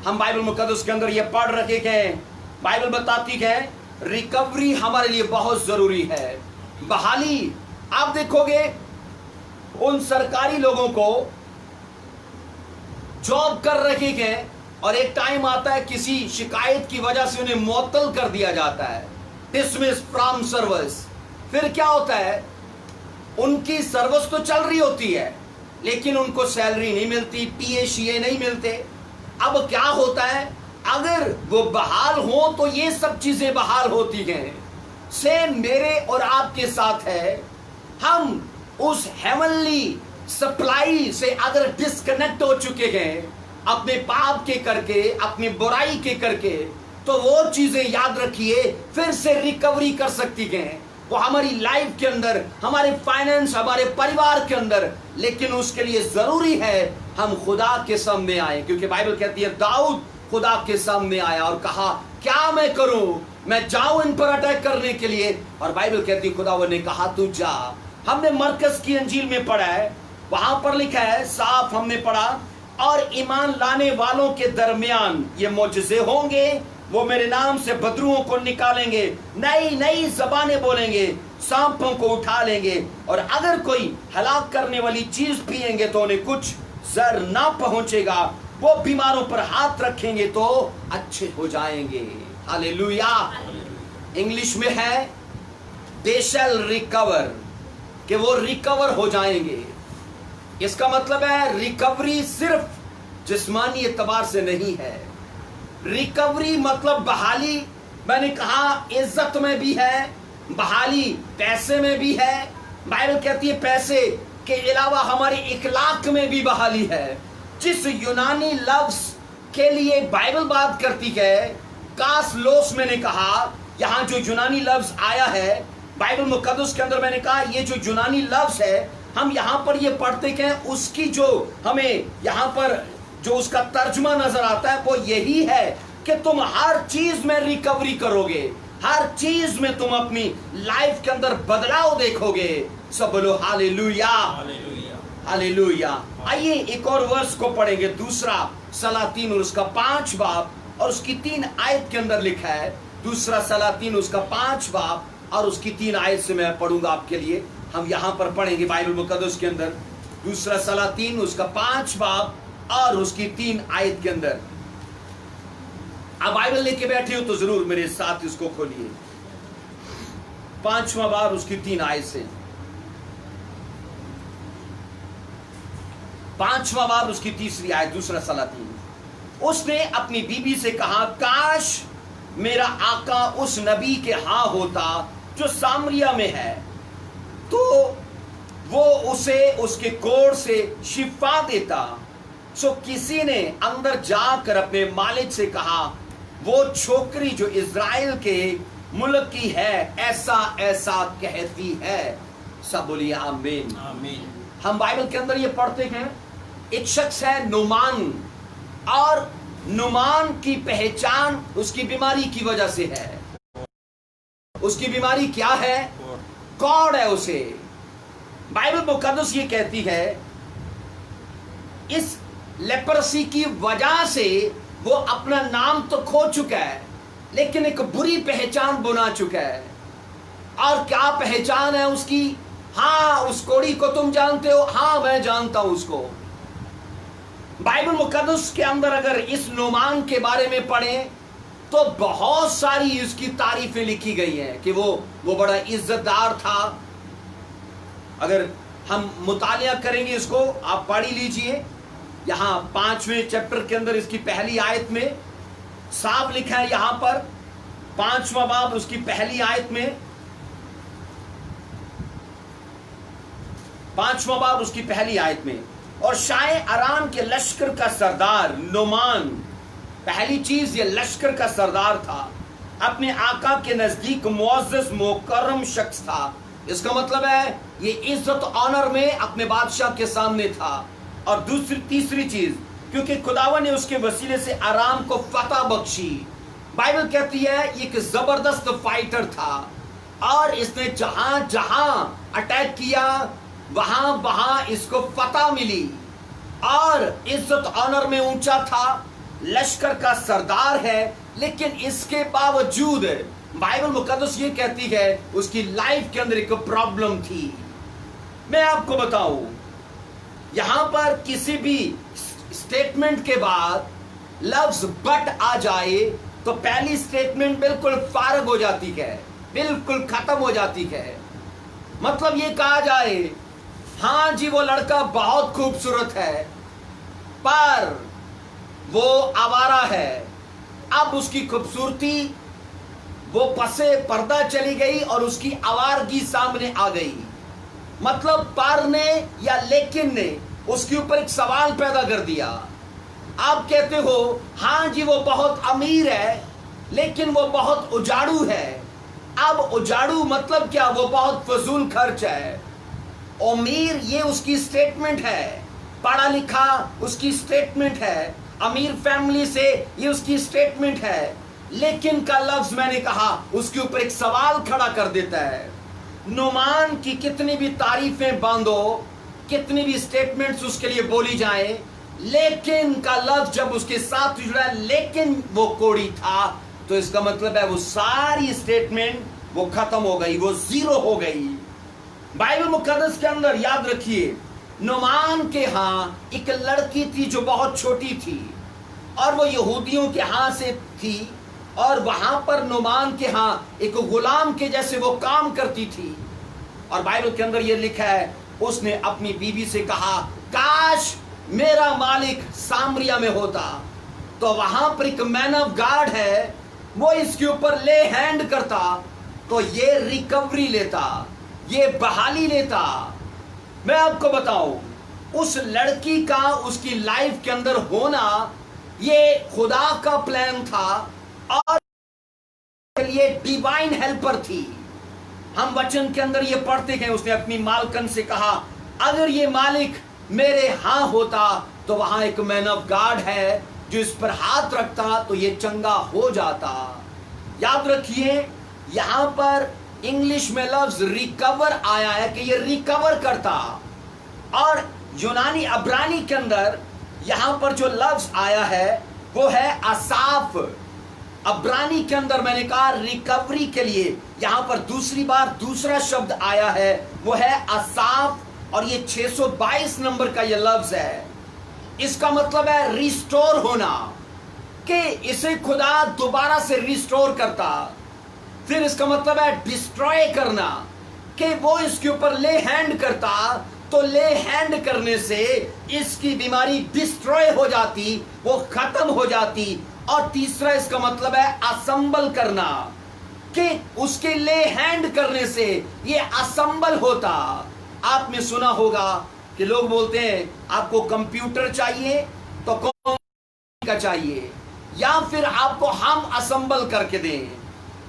हम बाइबल मुकद्दस के अंदर ये पढ़ रखे हैं, बाइबल बताती है रिकवरी हमारे लिए बहुत जरूरी है। बहाली आप देखोगे उन सरकारी लोगों को जॉब कर रहे हैं और एक टाइम आता है किसी शिकायत की वजह से उन्हें मुअत्तल कर दिया जाता है, डिसमिस फ्रॉम सर्विस। फिर क्या होता है उनकी सर्विस तो चल रही होती है लेकिन उनको सैलरी नहीं मिलती, PA नहीं मिलते। अब क्या होता है, अगर वो बहाल हो तो ये सब चीजें बहाल होती हैं। सेम मेरे और आपके साथ है। हम उस हेवनली सप्लाई से अगर डिस्कनेक्ट हो चुके हैं अपने पाप के करके, अपनी बुराई के करके, तो वो चीजें याद रखिए फिर से रिकवरी कर सकती हैं वो हमारी लाइफ के अंदर, हमारे फाइनेंस, हमारे परिवार के अंदर। लेकिन उसके लिए जरूरी है हम खुदा के सामने आए, क्योंकि बाइबल कहती है दाऊद खुदा के सामने आया और कहा क्या मैं करूं, मैं जाऊं इन पर अटैक करने के लिए। और बाइबल कहती है खुदावंद ने कहा तू जा। हमने मरकस की अंजील में पढ़ा है, वहां पर लिखा है साफ हमने पढ़ा, और ईमान लाने वालों के दरमियान ये मौजज़े होंगे, वो मेरे नाम से बदरुओं को निकालेंगे, नई नई ज़बानें बोलेंगे, सांपों को उठा लेंगे, और अगर कोई हलाक करने वाली चीज पिएंगे तो उन्हें कुछ जर ना पहुंचेगा, वो बीमारों पर हाथ रखेंगे तो अच्छे हो जाएंगे। हालेलुया। इंग्लिश में है दे शैल रिकवर, कि वो रिकवर हो जाएंगे। इसका मतलब है रिकवरी सिर्फ जिस्मानी एतबार से नहीं है, रिकवरी मतलब बहाली। मैंने कहा इज्जत में भी है, बहाली पैसे में भी है। बाइबल कहती है पैसे के अलावा हमारी इखलाक में भी बहाली है। जिस यूनानी लफ्ज के लिए बाइबल बात करती है, कासलोस, मैंने कहा यहाँ जो यूनानी लफ्ज आया है बाइबल मुकद्दस के अंदर, मैंने कहा ये जो यूनानी लफ्ज है हम यहाँ पर ये पढ़ते हैं, उसकी जो हमें यहाँ पर जो उसका तर्जुमा नजर आता है वो यही है कि तुम हर चीज में रिकवरी करोगे, हर चीज में तुम अपनी लाइफ के अंदर बदलाव देखोगे। सब बोलो हालेलुया, हालेलुया। आइए एक और वर्स को पढ़ेंगे, दूसरा सलातीन और उसका 5 बाब और उसकी 3 आयत के अंदर लिखा है। दूसरा सलातीन उसका 5 बाब और उसकी 3 आयत से मैं पढ़ूंगा आपके लिए। हम यहाँ पर पढ़ेंगे बाइबल मुकद्दस के अंदर, दूसरा सलातीन उसका 5 बाब और उसकी 3 आयत के अंदर। आप बाइबल लेके बैठे हो तो जरूर मेरे साथ इसको खोलिए। 5वां बाब उसकी 3 आयत से, 5वां बाब उसकी 3री आयत, दूसरा सलातीन। उसने अपनी बीबी से कहा काश मेरा आका उस नबी के हाँ होता जो सामरिया में है, तो वो उसे उसके कोढ़ से शिफा देता। सो किसी ने अंदर जाकर अपने मालिक से कहा वो छोकरी जो इज़राइल के मुल्क की है ऐसा ऐसा कहती है। सब बोलिए आमीन, आमीन। हम बाइबल के अंदर ये पढ़ते हैं, एक शख्स है नुमान, और नुमान की पहचान उसकी बीमारी की वजह से है। उसकी बीमारी क्या है? कौड़ है उसे। बाइबल मुकद्दस ये कहती है इस लेप्रसी की वजह से वो अपना नाम तो खो चुका है, लेकिन एक बुरी पहचान बना चुका है। और क्या पहचान है उसकी? हाँ, उस कोड़ी को तुम जानते हो? हाँ, मैं जानता हूं उसको। बाइबल मुकद्दस के अंदर अगर इस नुमान के बारे में पढ़ें तो बहुत सारी उसकी तारीफें लिखी गई हैं कि वो बड़ा इज्जतदार था। अगर हम मुतालिया करेंगे इसको, आप पढ़ ही लीजिए। यहाँ 5वें चैप्टर के अंदर इसकी पहली आयत में साफ लिखा है, यहाँ पर 5वां बाब उसकी पहली आयत में, 5वां बाब उसकी पहली आयत में, और शाय अराम के लश्कर का सरदार नुमान, पहली चीज ये लश्कर का सरदार था, अपने आका के नजदीक मुअज़्ज़ज़ मुकर्रम शख्स था। इसका मतलब है ये इज्जत ऑनर में अपने बादशाह के सामने था। और तीसरी चीज, क्योंकि खुदावन ने उसके वसीले से आराम को फतह बख्शी। बाइबल कहती है ये एक जबरदस्त फाइटर था, और इसने जहां जहां अटैक किया वहां वहां इसको फतह मिली, और इज्जत ऑनर में ऊंचा था, लश्कर का सरदार है। लेकिन इसके बावजूद बाइबल मुकद्दस ये कहती है उसकी लाइफ के अंदर एक प्रॉब्लम थी। मैं आपको बताऊं, यहां पर किसी भी स्टेटमेंट के बाद लफ्ज बट आ जाए तो पहली स्टेटमेंट बिल्कुल फारग हो जाती है, बिल्कुल खत्म हो जाती है। मतलब ये कहा जाए हाँ जी वो लड़का बहुत खूबसूरत है पर वो आवारा है। अब उसकी खूबसूरती वो पसे पर्दा चली गई और उसकी आवारगी सामने आ गई। मतलब पर ने या लेकिन ने उसके ऊपर एक सवाल पैदा कर दिया। आप कहते हो हाँ जी वो बहुत अमीर है लेकिन वो बहुत उजाड़ू है। अब उजाड़ू मतलब क्या? वो बहुत फजूल खर्च है। अमीर ये उसकी स्टेटमेंट है, पढ़ा लिखा उसकी स्टेटमेंट है, अमीर फैमिली से ये उसकी स्टेटमेंट है। लेकिन का लफ्ज मैंने कहा उसके ऊपर एक सवाल खड़ा कर देता है। नुमान की कितनी भी तारीफें बांधो, कितनी भी स्टेटमेंट्स उसके लिए बोली जाए, लेकिन का लफ्ज जब उसके साथ जुड़ा लेकिन वो कोड़ी था, तो इसका मतलब है वो सारी स्टेटमेंट वो खत्म हो गई, वो जीरो हो गई। बाइबल मुकद्दस के अंदर याद रखिए, नुमान के यहाँ एक लड़की थी जो बहुत छोटी थी और वो यहूदियों के यहाँ से थी और वहां पर नुमान के यहाँ एक गुलाम के जैसे वो काम करती थी। और बाइबल के अंदर ये लिखा है उसने अपनी बीवी से कहा काश मेरा मालिक सामरिया में होता। तो वहां पर एक मैन ऑफ गॉड है, वो इसके ऊपर ले हैंड करता तो ये रिकवरी लेता, ये बहाली लेता। मैं आपको बताऊं उस लड़की का उसकी लाइफ के अंदर होना ये खुदा का प्लान था और ये डिवाइन हेल्पर थी। हम वचन के अंदर ये पढ़ते गए, उसने अपनी मालकन से कहा अगर ये मालिक मेरे हाँ होता तो वहां एक मैन ऑफ गॉड है जो इस पर हाथ रखता तो ये चंगा हो जाता। याद रखिए यहां पर इंग्लिश में लफ्ज रिकवर आया है कि ये रिकवर करता, और यूनानी अब्रानी के अंदर यहां पर जो लफ्ज आया है वो है असाफ। अब्रानी के अंदर मैंने कहा रिकवरी के लिए यहां पर दूसरी बार दूसरा शब्द आया है वो है असाफ, और ये 622 नंबर का ये लफ्ज है। इसका मतलब है रिस्टोर होना, कि इसे खुदा दोबारा से रिस्टोर करता। फिर इसका मतलब है डिस्ट्रॉय करना, कि वो इसके ऊपर ले हैंड करता तो ले हैंड करने से इसकी बीमारी डिस्ट्रॉय हो जाती, वो खत्म हो जाती। और तीसरा इसका मतलब है असंबल करना, कि उसके ले हैंड करने से ये असंबल होता। आपने सुना होगा कि लोग बोलते हैं आपको कंप्यूटर चाहिए तो कौन का चाहिए, या फिर आपको हम असंबल करके दें।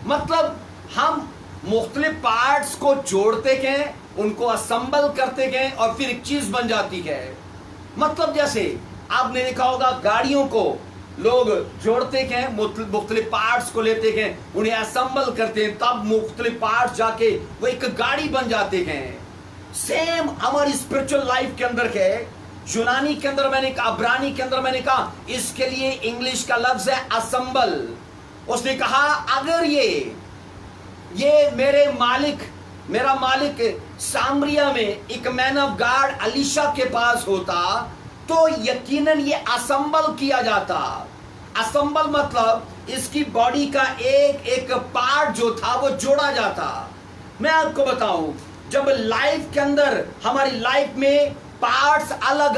मतलब हम मुख्तलिफ पार्ट्स को जोड़ते गए, उनको असंबल करते गए और फिर एक चीज बन जाती है। मतलब जैसे आपने देखा होगा गाड़ियों को लोग जोड़ते गए, मुख्तलिफ पार्ट्स को लेते गए, उन्हें असंबल करते हैं, तब मुख्तलिफ पार्ट्स जाके वो एक गाड़ी बन जाते हैं। सेम हमारी स्पिरिचुअल लाइफ के अंदर है। यूनानी के अंदर मैंने कहा, अब्रानी के अंदर मैंने कहा, इसके लिए इंग्लिश का लफ्ज है असंबल। उसने कहा अगर ये मेरा मालिक सामरिया में एक मैन ऑफ गॉड अलीशा के पास होता तो यकीनन ये असंबल किया जाता। असंबल मतलब इसकी बॉडी का एक एक पार्ट जो था वो जोड़ा जाता। मैं आपको बताऊं जब लाइफ के अंदर हमारी लाइफ में पार्ट्स अलग,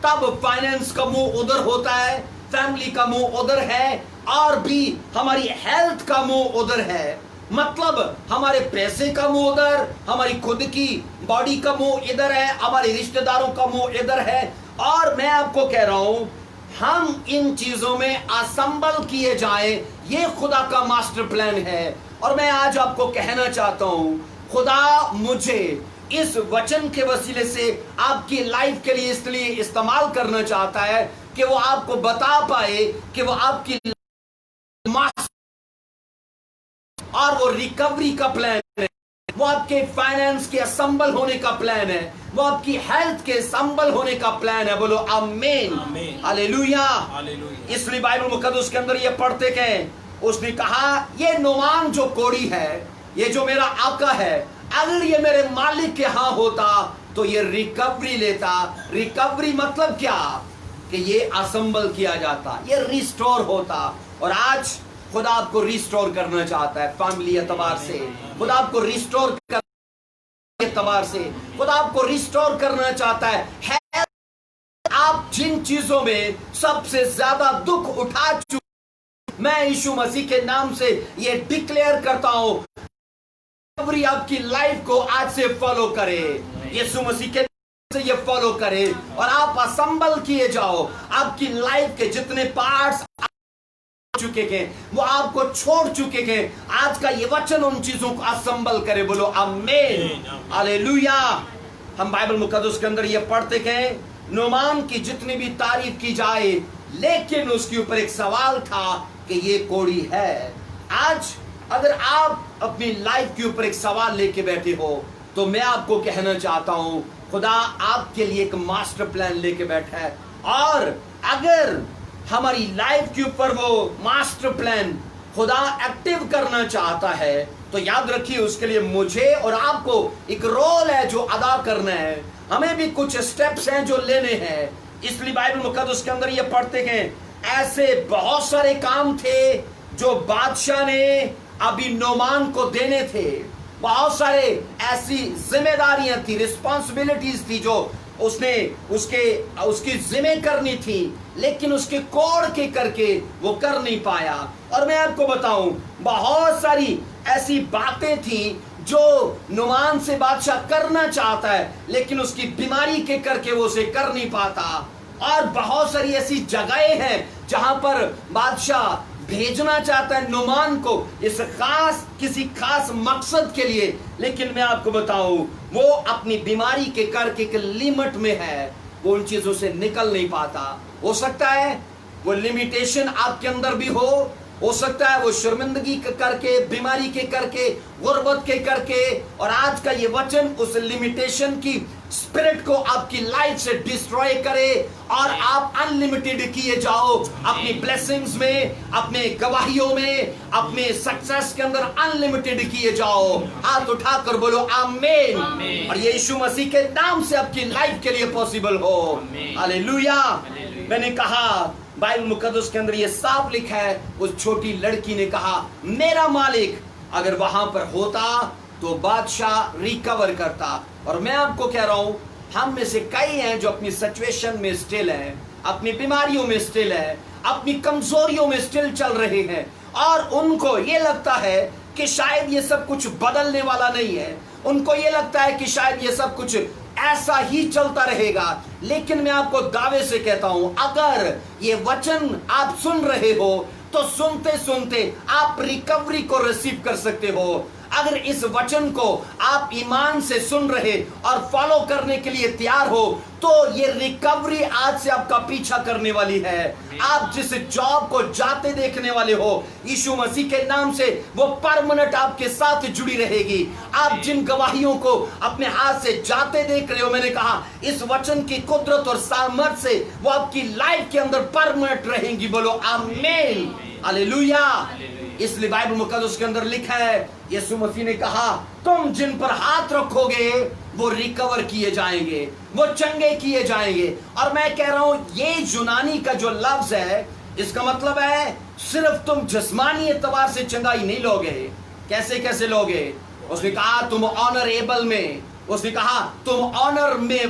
तब फाइनेंस का मुंह उधर होता है, फैमिली का मुंह उधर है, और भी हमारी हेल्थ का मुंह उधर है। मतलब हमारे पैसे का मुंह उधर, हमारी खुद की बॉडी का मुंह इधर है, हमारे रिश्तेदारों का मुंह इधर है। और मैं आपको कह रहा हूं हम इन चीजों में असंबल किए जाएं, ये खुदा का मास्टर प्लान है। और मैं आज आपको कहना चाहता हूं खुदा मुझे इस वचन के वसीले से आपकी लाइफ के लिए इसलिए इस्तेमाल करना चाहता है कि वो आपको बता पाए कि वो आपकी और वो रिकवरी का प्लान है, वो आपके फाइनेंस के असंबल होने का प्लान है, वो आपकी हेल्थ के संबल होने का प्लान है। बोलो आमीन, हालेलुया। इसलिए बाइबल मुकद्दस के अंदर ये पढ़ते गए, उसने कहा ये नुमान जो कोड़ी है, ये जो मेरा आका है, अगर ये मेरे मालिक के यहाँ होता तो ये रिकवरी लेता। रिकवरी मतलब क्या? कि ये असंबल किया जाता, ये रिस्टोर होता। और आज खुदा आपको रिस्टोर करना चाहता है फैमिली एतबार से, खुदा आपको रिस्टोर कर एतबार से खुदा आपको रिस्टोर करना चाहता है। आप जिन चीजों में सबसे ज्यादा दुख उठा चुके, मैं यीशु मसीह के नाम से ये डिक्लेयर करता हूं, रिकवरी आपकी लाइफ को आज से फॉलो करे, यीशु मसीह के से ये फॉलो करे और आप असंबल किए जाओ। आपकी लाइफ के जितने पार्ट्स चुके हैं वो आपको छोड़ चुके हैं, आज का ये वचन उन चीजों को असंबल करे। बोलो आमीन, हालेलुया। हम बाइबल मुकद्दस के अंदर ये पढ़ते हैं, नोमान की जितनी भी तारीफ की जाए, लेकिन उसके ऊपर एक सवाल था कि ये कोड़ी है। आज अगर आप अपनी लाइफ के ऊपर एक सवाल लेके बैठे हो तो मैं आपको कहना चाहता हूं, खुदा आपके लिए एक मास्टर प्लान लेके बैठा है, और अगर हमारी लाइफ के ऊपर वो मास्टर प्लान खुदा एक्टिव करना चाहता है तो याद रखिए उसके लिए मुझे और आपको एक रोल है जो अदा करना है। हमें भी कुछ स्टेप्स हैं जो लेने हैं। इसलिए बाइबल मुकद्दस के अंदर ये पढ़ते हैं, ऐसे बहुत सारे काम थे जो बादशाह ने अभी नोमान को देने थे। बहुत सारे ऐसी जिम्मेदारियां थी, रिस्पॉन्सिबिलिटीज थी जो उसने उसकी जिम्मे करनी थी, लेकिन उसके कोड़ के करके वो कर नहीं पाया। और मैं आपको बताऊं, बहुत सारी ऐसी बातें थी जो नुमान से बादशाह करना चाहता है, लेकिन उसकी बीमारी के करके वो उसे कर नहीं पाता। और बहुत सारी ऐसी जगहें हैं जहां पर बादशाह भेजना चाहता है नुमान को इस किसी खास मकसद के लिए, लेकिन मैं आपको बताऊं वो अपनी बीमारी के करके एक लिमिट में है, वो उन चीजों से निकल नहीं पाता। हो सकता है वो लिमिटेशन आपके अंदर भी हो सकता है वो शर्मिंदगी के करके, बीमारी के करके, गुर्बत के करके, और आज का ये वचन उस लिमिटेशन की स्पिरिट को आपकी लाइफ से डिस्ट्रॉय करे और आप अनलिमिटेड किए जाओ अपनी ब्लेसिंग्स में, अपने गवाहियों में, अपने सक्सेस के अंदर अनलिमिटेड किए जाओ। हाथ उठाकर बोलो आमीन, और ये यीशु मसीह के नाम से आपकी लाइफ के लिए पॉसिबल हो। हालेलुया। मैंने कहा बाइबल मुकद्दस के अंदर ये साफ लिखा है, उस छोटी लड़की ने कहा मेरा मालिक अगर वहां पर होता तो बादशाह रिकवर करता। और मैं आपको कह रहा हूं, हम में से कई हैं जो अपनी सिचुएशन में स्टिल हैं, अपनी बीमारियों में स्टिल है, अपनी कमजोरियों में स्टिल चल रहे हैं, और उनको ये लगता है कि शायद ये सब कुछ बदलने वाला नहीं है। उनको ये लगता है कि शायद ये सब कुछ ऐसा ही चलता रहेगा। लेकिन मैं आपको दावे से कहता हूं, अगर ये वचन आप सुन रहे हो तो सुनते सुनते आप रिकवरी को रिसीव कर सकते हो। अगर इस वचन को आप ईमान से सुन रहे और फॉलो करने के लिए तैयार हो तो ये रिकवरी आज से आपका पीछा करने वाली है। आप जिस जॉब को जाते देखने वाले हो, यीशु मसीह के नाम से वो परमानेंट आपके साथ जुड़ी रहेगी। आप जिन गवाहियों को अपने हाथ से जाते देख रहे हो, मैंने कहा इस वचन की कुदरत और सामर्थ से वो आपकी लाइफ के अंदर परमानेंट रहेंगी। बोलो आमीन, हालेलुया। इसलिए बाइबल मुकद्दस के अंदर लिखा है, यीशु मसीह ने कहा तुम जिन पर हाथ रखोगे वो रिकवर किए जाएंगे, वो चंगे किए जाएंगे। और मैं कह रहा हूं ये यूनानी का जो लफ्ज है, इसका मतलब है सिर्फ तुम जिस्मानी एतबार से चंगाई नहीं लोगे। कैसे कैसे लोगे? उसने कहा तुम ऑनरेबल में, उसने कहा तुम ऑनर में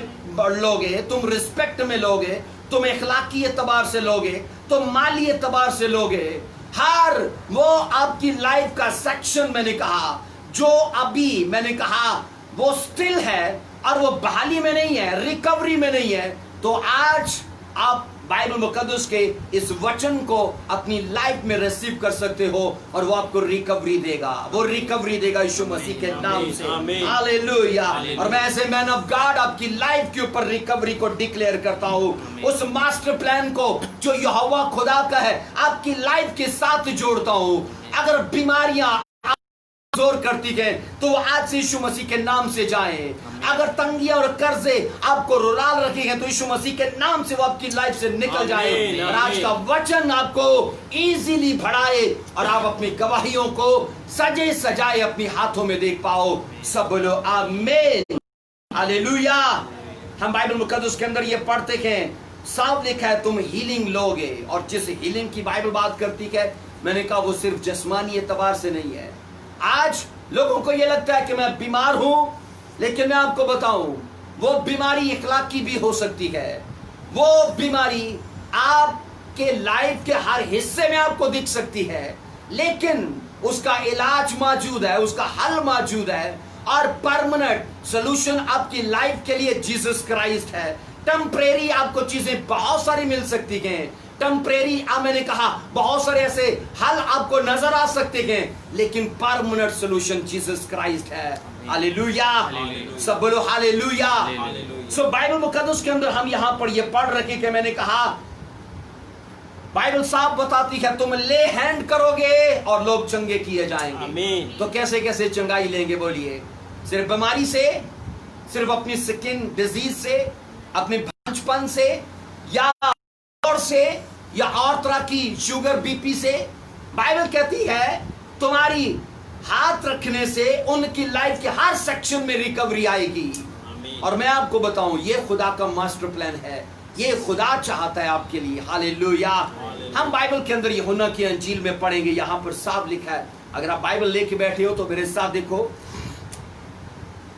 लोगे, तुम रिस्पेक्ट में लोगे, तुम इखलाकी एतबार से लोगे, तुम माली एतबार से लोगे। हर वो आपकी लाइफ का सेक्शन मैंने कहा जो अभी मैंने कहा वो स्टिल है और वो बहाली में नहीं है, रिकवरी में नहीं है, तो आज आप बाइबल मुकद्दस के इस वचन को अपनी लाइफ में रिसीव कर सकते हो और वो आपको रिकवरी देगा, वो रिकवरी देगा यीशु मसीह के नाम से। हालेलुया। और मैं ऐसे मैन ऑफ गॉड आपकी लाइफ के ऊपर रिकवरी को डिक्लेयर करता हूं, उस मास्टर प्लान को जो यहोवा खुदा का है आपकी लाइफ के साथ जोड़ता हूं। अगर बीमारियां जोर करती है तो वो आज से यीशु मसीह के नाम से जाए। अगर तंगियां और कर्जे आपको रुलाल रखी हैं तो यीशु मसीह के नाम से वो आपकी लाइफ से निकल जाए और आज का वचन आपको इजीली बढ़ाए और आप अपनी गवाहियों को सजे सजाए अपने हाथों में देख पाओ। सब बोलो आमीन, हालेलुया। हम बाइबल मुकद्दस के अंदर ये पढ़ते हैं, साफ लिखा है तुम हीलिंग लोगे। और जिस हीलिंग की बाइबल बात करती है, मैंने कहा वो सिर्फ जिस्मानी एतबार से नहीं है। आज लोगों को ये लगता है कि मैं बीमार हूं लेकिन मैं आपको बताऊं, वो बीमारी इखलाकी भी हो सकती है। वो बीमारी आपके लाइफ के हर हिस्से में आपको दिख सकती है, लेकिन उसका इलाज मौजूद है, उसका हल मौजूद है, और परमानेंट सॉल्यूशन आपकी लाइफ के लिए जीसस क्राइस्ट है। टेम्परेरी आपको चीजें बहुत सारी मिल सकती हैं, टेम्परेरी मैंने कहा बहुत सारे ऐसे हल आपको नजर आ सकते हैं, लेकिन परमानेंट सॉल्यूशन जीसस क्राइस्ट है। हालेलुया, सब बोलो हालेलुया। सो बाइबल मुकद्दस के अंदर हम यहाँ पर ये पढ़ रखे कि मैंने कहा बाइबल साफ बताती है तुम ले हैंड करोगे और लोग चंगे किए जाएंगे। आमीन। तो कैसे कैसे चंगाई लेंगे बोलिए? सिर्फ बीमारी से, सिर्फ अपनी स्किन डिजीज से, अपने भांजपन से, या और से, या और तरह की शुगर बीपी से? बाइबल कहती है तुम्हारी हाथ रखने से उनकी लाइफ के हर सेक्शन में रिकवरी आएगी। और मैं आपको बताऊं, ये खुदा का मास्टर प्लान है, ये खुदा चाहता है आपके लिए। हालेलुया। हम बाइबल के अंदर यूहन्ना की अंजील में पढ़ेंगे, यहां पर साफ लिखा है। अगर आप बाइबल लेके बैठे हो तो मेरे साथ देखो,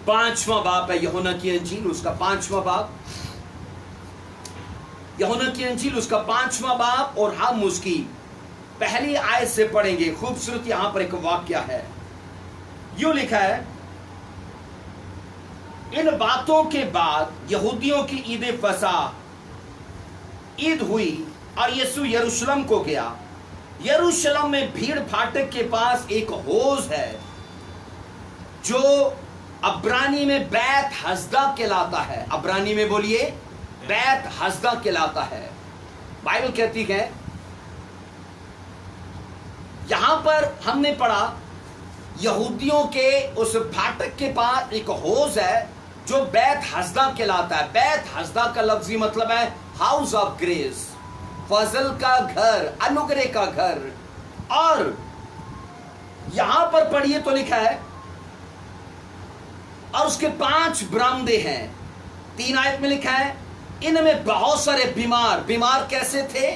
5वां बाब है यूहन्ना की अंजील, उसका 5वां बाब, यूहन्ना की अंजील उसका 5वां बाब, और हम उसकी पहली आयत से पढ़ेंगे। खूबसूरत यहां पर एक वाक्य है, यूं लिखा है, इन बातों के बाद यहूदियों की ईद फसा ईद हुई और यीशु यरूशलेम को गया। यरूशलेम में भीड़ फाटक के पास एक हौज है जो अब्रानी में बैत हस्दा कहलाता है। अब्रानी में बोलिए बैत हस्दा कहलाता है। बाइबल कहती है, यहां पर हमने पढ़ा यहूदियों के उस फाटक के पास एक हौज है जो बैत हस्दा कहलाता है। बैत हस्दा का लफ्जी मतलब है हाउस ऑफ ग्रेस, फजल का घर, अनुग्रह का घर। और यहां पर पढ़िए तो लिखा है, और उसके 5 बरामदे हैं। 3 आयत में लिखा है, इनमें बहुत सारे बीमार, बीमार कैसे थे?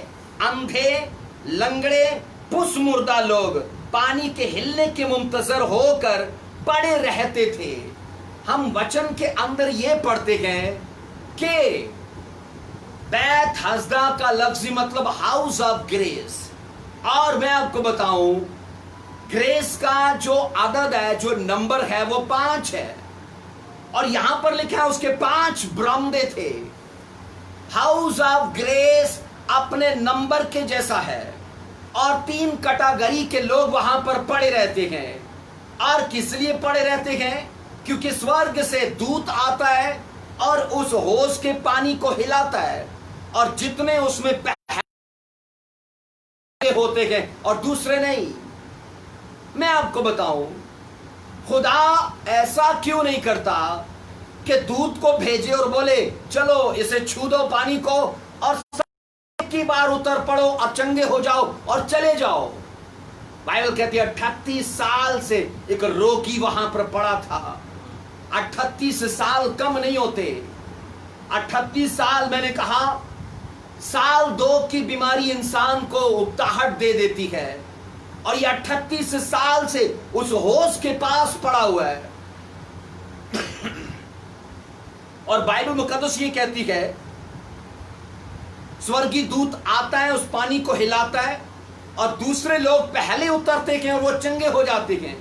अंधे, लंगड़े, पुस मुर्दा लोग पानी के हिलने के मुंतजर होकर पड़े रहते थे। हम वचन के अंदर यह पढ़ते हैं कि बैत हस्दा का लफ्जी मतलब हाउस ऑफ ग्रेस। और मैं आपको बताऊं, ग्रेस का जो अदद है, जो नंबर है, वो 5 है। और यहां पर लिखा है उसके 5 बरामदे थे। हाउस ऑफ ग्रेस अपने नंबर के जैसा है, और 3 कैटेगरी के लोग वहां पर पड़े रहते हैं। और किस लिए पड़े रहते हैं? क्योंकि स्वर्ग से दूत आता है और उस हौज के पानी को हिलाता है, और जितने उसमें होते हैं और दूसरे नहीं। मैं आपको बताऊं, खुदा ऐसा क्यों नहीं करता कि दूत को भेजे और बोले चलो इसे छू दो पानी को, और की बार उतर पड़ो और चंगे हो जाओ और चले जाओ। बाइबल कहती है 38 साल से एक रोगी वहां पर पड़ा था। 38 साल कम नहीं होते। 38 साल, मैंने कहा साल 2 की बीमारी इंसान को उकताहट दे देती है, और ये 38 साल से उस होश के पास पड़ा हुआ है। और बाइबल मुकद्दस ये कहती है, स्वर्गीय दूत आता है, उस पानी को हिलाता है, और दूसरे लोग पहले उतरते हैं और वो चंगे हो जाते हैं।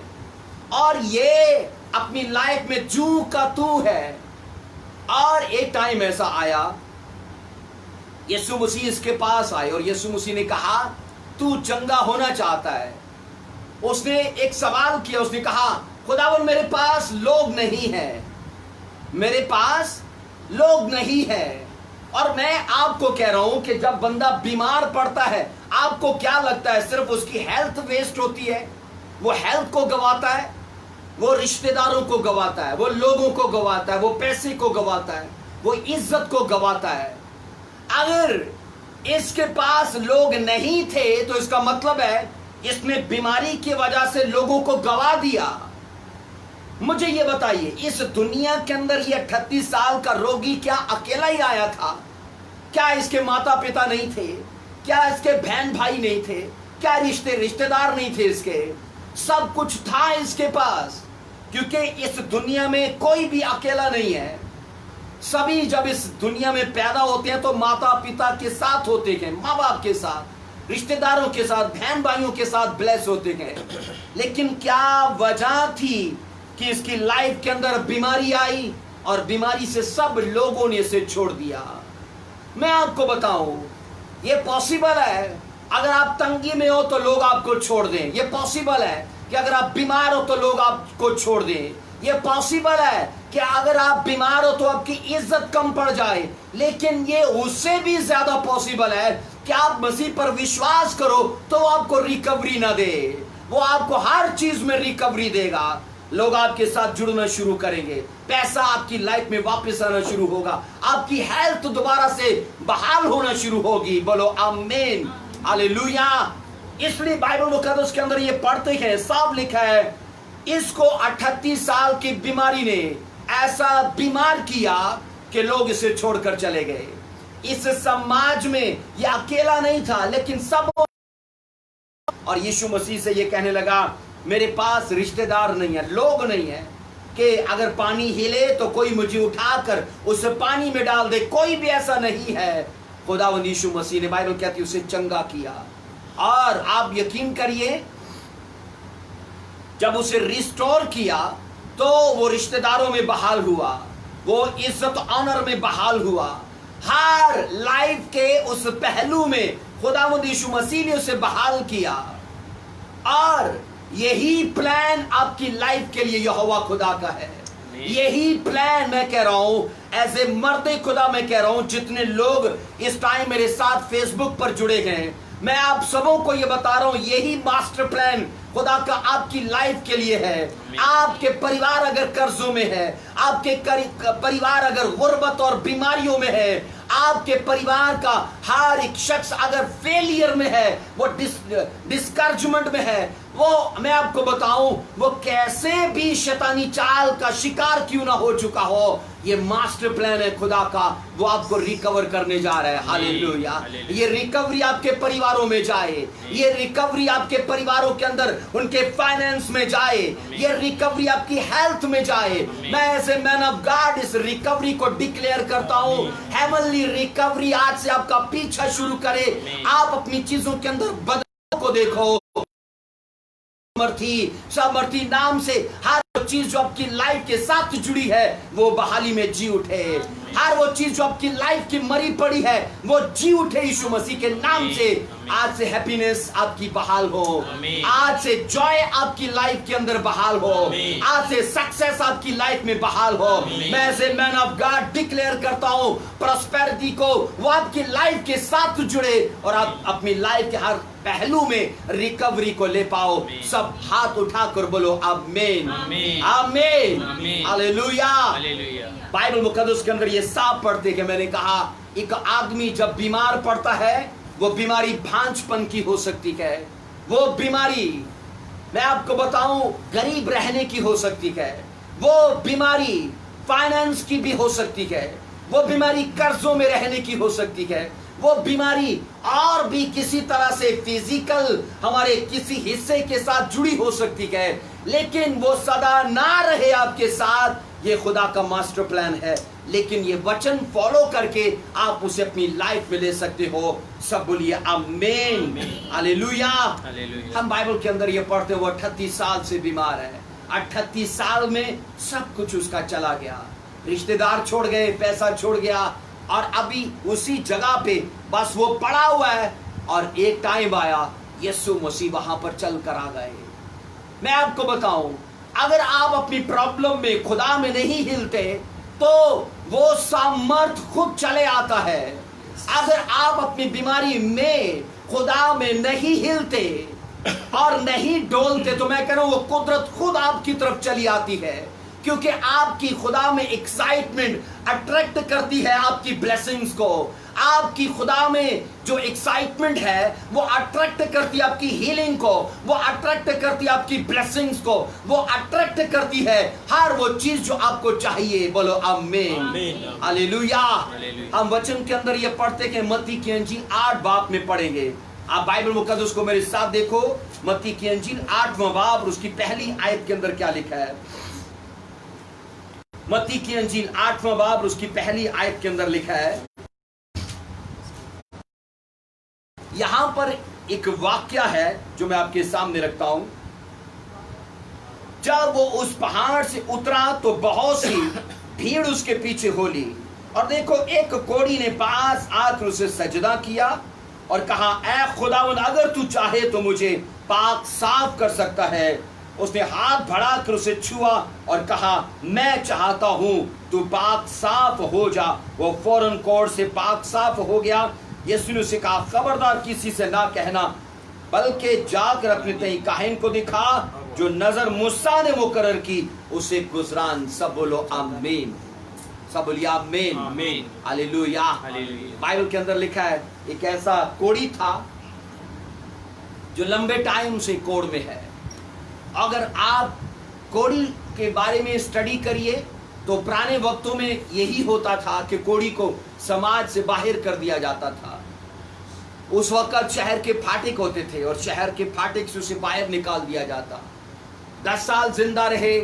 और ये अपनी लाइफ में जू का तू है। और एक टाइम ऐसा आया, यीशु मसीह इसके पास आए, और यीशु मसीह ने कहा तू चंगा होना चाहता है? उसने एक सवाल किया, उसने कहा खुदावन मेरे पास लोग नहीं है, मेरे पास लोग नहीं है। और मैं आपको कह रहा हूं कि जब बंदा बीमार पड़ता है, आपको क्या लगता है सिर्फ उसकी हेल्थ वेस्ट होती है? वो हेल्थ को गवाता है, वो रिश्तेदारों को गवाता है, वो लोगों को गवाता है, वो पैसे को गवाता है, वो इज्जत को गवाता है। अगर इसके पास लोग नहीं थे तो इसका मतलब है इसने बीमारी की वजह से लोगों को गवा दिया। मुझे ये बताइए, इस दुनिया के अंदर ये 38 साल का रोगी क्या अकेला ही आया था? क्या इसके माता पिता नहीं थे? क्या इसके बहन भाई नहीं थे? क्या रिश्तेदार नहीं थे? इसके सब कुछ था इसके पास, क्योंकि इस दुनिया में कोई भी अकेला नहीं है। सभी जब इस दुनिया में पैदा होते हैं तो माता पिता के साथ होते हैं, माँ बाप के साथ, रिश्तेदारों के साथ, बहन भाइयों के साथ ब्लेस होते हैं। लेकिन क्या वजह थी कि इसकी लाइफ के अंदर बीमारी आई और बीमारी से सब लोगों ने इसे छोड़ दिया? मैं आपको बताऊं, ये पॉसिबल है अगर आप तंगी में हो तो लोग आपको छोड़ दें। ये पॉसिबल है कि अगर आप बीमार हो तो लोग आपको छोड़ दें। ये पॉसिबल है कि अगर आप बीमार हो तो आपकी इज्जत कम पड़ जाए। लेकिन ये उससे भी ज्यादा पॉसिबल है कि आप मसीह पर विश्वास करो तो वो आपको रिकवरी ना दे। वो आपको हर चीज में रिकवरी देगा। लोग आपके साथ जुड़ना शुरू करेंगे, पैसा आपकी लाइफ में वापस आना शुरू होगा, आपकी हेल्थ दोबारा से बहाल होना शुरू होगी। बोलो आमीन, हालेलुया। इसलिए बाइबल मुकद्दस के अंदर ये पढ़ते हैं, साफ लिखा है, इसको 38 साल की बीमारी ने ऐसा बीमार किया कि लोग इसे छोड़कर चले गए। इस समाज में ये अकेला नहीं था, लेकिन सब, और यीशु मसीह से ये कहने लगा, मेरे पास रिश्तेदार नहीं है, लोग नहीं है कि अगर पानी हिले तो कोई मुझे उठाकर उस पानी में डाल दे। कोई भी ऐसा नहीं है। खुदावंद यीशु मसीह ने, बाइबल कहती है, उसे चंगा किया। और आप यकीन करिए, जब उसे रिस्टोर किया तो वो रिश्तेदारों में बहाल हुआ, वो इज्जत ऑनर में बहाल हुआ। हर लाइफ के उस पहलू में खुदावंद यीशु मसीह ने उसे बहाल किया। और यही प्लान आपकी लाइफ के लिए यहोवा खुदा का है। यही प्लान मैं कह रहा हूं, एज ए मर्द खुदा मैं कह रहा हूं, जितने लोग इस टाइम मेरे साथ फेसबुक पर जुड़े हैं, मैं आप सबों को ये बता रहा हूं, यही मास्टर प्लान खुदा का आपकी लाइफ के लिए है। आपके परिवार अगर कर्जों में है, आपके परिवार अगर गुर्बत और बीमारियों में है, आपके परिवार का हर एक शख्स अगर फेलियर में है, वो डिस्करेजमेंट में है, वो मैं आपको बताऊं, वो कैसे भी शैतानी चाल का शिकार क्यों ना हो चुका हो, ये मास्टर प्लान है खुदा का, वो आपको रिकवर करने जा रहा है। हालेलुया। ये रिकवरी आपके परिवारों में जाए, ये रिकवरी आपके परिवारों के अंदर उनके फाइनेंस में जाए, ये रिकवरी आपकी हेल्थ में जाए। मैं as a man of God इस रिकवरी को डिक्लेयर करता हूं। हेवनली रिकवरी आज से आपका पीछा शुरू करे। आप अपनी चीजों के अंदर बदलाव को देखो। सामर्थी नाम से हर चीज जो आपकी लाइफ के साथ जुड़ी है वो बहाली में जी उठे। हर वो चीज जो आपकी लाइफ की मरी पड़ी है वो जी उठे यीशु मसीह के नाम से। आज से हैप्पीनेस आपकी बहाल हो, आज से जॉय आपकी लाइफ के अंदर बहाल हो, आज से सक्सेस आपकी लाइफ में बहाल हो। मैं ऐसे मैन ऑफ गॉड डिक्लेयर करता हूं, प्रॉस्पेरिटी को वो आपकी लाइफ के साथ जुड़े और आप अपनी लाइफ के हर पहलू में रिकवरी को ले पाओ। सब हाथ उठाकर बोलो आमीन, आमीन, हालेलुया। बाइबल मुकद्दस के अंदर ये साफ पढ़ते कि मैंने कहा, एक आदमी जब बीमार पड़ता है वो बीमारी भांजपन की हो सकती है, वो बीमारी मैं आपको बताऊं गरीब रहने की हो सकती है, वो बीमारी फाइनेंस की भी हो सकती है, वो बीमारी कर्जों में रहने की हो सकती है, वो बीमारी और भी किसी तरह से फिजिकल हमारे किसी हिस्से के साथ जुड़ी हो सकती है, लेकिन वो सदा ना रहे आपके साथ। ये खुदा का मास्टर प्लान है, लेकिन ये वचन फॉलो करके आप उसे अपनी लाइफ में ले सकते हो। सब बोलिए आमीन, हालेलुया। हम बाइबल के अंदर ये पढ़ते हैं, वो 38 साल से बीमार है। 38 साल में सब कुछ उसका चला गया, रिश्तेदार छोड़ गए, पैसा छोड़ गया, और अभी उसी जगह पे बस वो पड़ा हुआ है। और एक टाइम आया, यीशु मसीह वहां पर चल कर आ गए। मैं आपको बताऊं, अगर आप अपनी प्रॉब्लम में खुदा में नहीं हिलते तो वो सामर्थ खुद चले आता है। अगर आप अपनी बीमारी में खुदा में नहीं हिलते और नहीं डोलते तो मैं कह रहा हूं वो कुदरत खुद आपकी तरफ चली आती है, क्योंकि आपकी खुदा में एक्साइटमेंट अट्रैक्ट करती है आपकी ब्लेसिंग्स को। आपकी खुदा में जो एक्साइटमेंट है वो अट्रैक्ट करती है आपकी हीलिंग को, वो अट्रैक्ट करती है आपकी ब्लेसिंग्स को, वो अट्रैक्ट करती है हर वो चीज जो आपको चाहिए। बोलो आमीन, हालेलुया। हम वचन के अंदर ये पढ़ते कि मत्ती की अंजील 8 बाब में पढ़ेंगे। आप बाइबल मुकद्दस को मेरे साथ देखो, मत्ती की अंजील 8वां बाब, उसकी पहली आयत के अंदर क्या लिखा है। मत्ती की अंजील 8वां बाब और उसकी पहली आयत के अंदर लिखा है, यहां पर एक वाक्य है जो मैं आपके सामने रखता हूं। जब वो उस पहाड़ से उतरा तो बहुत सी भीड़ उसके पीछे हो ली, और देखो एक कोढ़ी ने पास आकर उसे सजदा किया और कहा, ऐ खुदावंद, अगर तू चाहे तो मुझे पाक साफ कर सकता है। उसने हाथ बढ़ाकर उसे छुआ और कहा, मैं चाहता हूं तू पाक साफ हो जा। वो फौरन कोढ़ से पाक साफ हो गया। यीशु ने उसे कहा, खबरदार किसी से ना कहना, बल्कि जाकर अपने तई काहिन को दिखा जो नजर मूसा ने मुकर्रर की, उसे गुजरान। सब बोलो आमीन, सब बोलिए आमीन, आमीन, हालेलुया। हालेलुया। बाइबल के अंदर लिखा है, एक ऐसा कोढ़ी था जो लंबे टाइम से कोढ़ में है। अगर आप कोढ़ी के बारे में स्टडी करिए तो पुराने वक्तों में यही होता था कि कोढ़ी को समाज से बाहर कर दिया जाता था। उस वक्त शहर के फाटक होते थे और शहर के फाटक से उसे बाहर निकाल दिया जाता। 10 साल जिंदा रहे,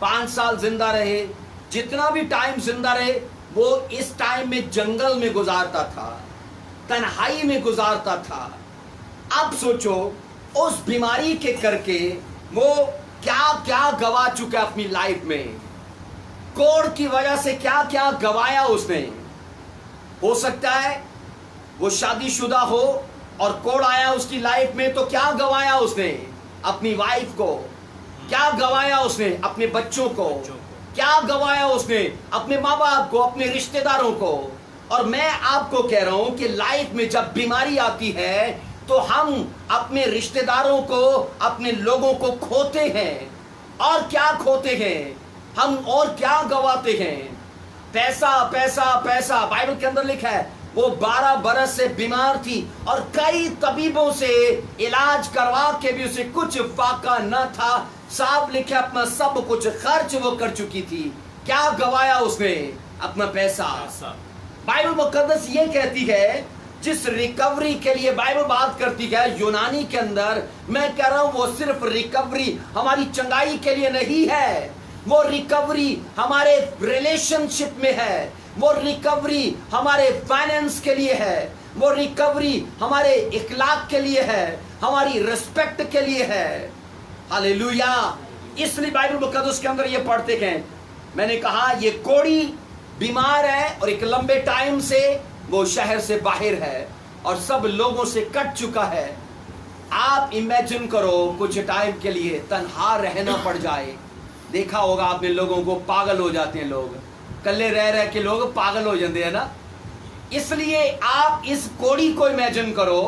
5 साल जिंदा रहे, जितना भी टाइम जिंदा रहे, वो इस टाइम में जंगल में गुजारता था, तन्हाई में गुजारता था। अब सोचो, उस बीमारी के करके वो क्या क्या गवा चुका अपनी लाइफ में। कोढ़ की वजह से क्या क्या गवाया उसने। हो सकता है वो शादीशुदा हो और कोढ़ आया उसकी लाइफ में, तो क्या गवाया उसने? अपनी वाइफ को। क्या गवाया उसने? अपने बच्चों को। क्या गवाया उसने? अपने माँ बाप को, अपने रिश्तेदारों को। और मैं आपको कह रहा हूं कि लाइफ में जब बीमारी आती है तो हम अपने रिश्तेदारों को, अपने लोगों को खोते हैं। और क्या खोते हैं हम, और क्या गवाते हैं? पैसा, पैसा, पैसा। बाइबल के अंदर लिखा है, वो 12 बरस से बीमार थी और कई तबीबों से इलाज करवा के भी उसे कुछ फाका न था। साफ लिखा, अपना सब कुछ खर्च वो कर चुकी थी। क्या गवाया उसने? अपना पैसा। बाइबल मुकद्दस ये कहती है, जिस रिकवरी के लिए बाइबल बात करती है यूनानी के अंदर, मैं कह रहा हूं वो सिर्फ रिकवरी हमारी चंगाई के लिए नहीं है। वो रिकवरी हमारे रिलेशनशिप में है, वो रिकवरी हमारे फाइनेंस के लिए है, वो रिकवरी हमारे इखलाक के लिए है, हमारी रिस्पेक्ट के लिए है। हालेलुया। इसलिए बाइबल मुकद्दस के अंदर ये पढ़ते हैं, मैंने कहा ये कोढ़ी बीमार है और एक लंबे टाइम से वो शहर से बाहर है और सब लोगों से कट चुका है। आप इमेजिन करो, कुछ टाइम के लिए तन्हा रहना पड़ जाए। देखा होगा आपने, लोगों को पागल हो जाते हैं लोग, कल्ले रह रह के लोग पागल हो जाते हैं ना। इसलिए आप इस कोढ़ी को इमेजिन करो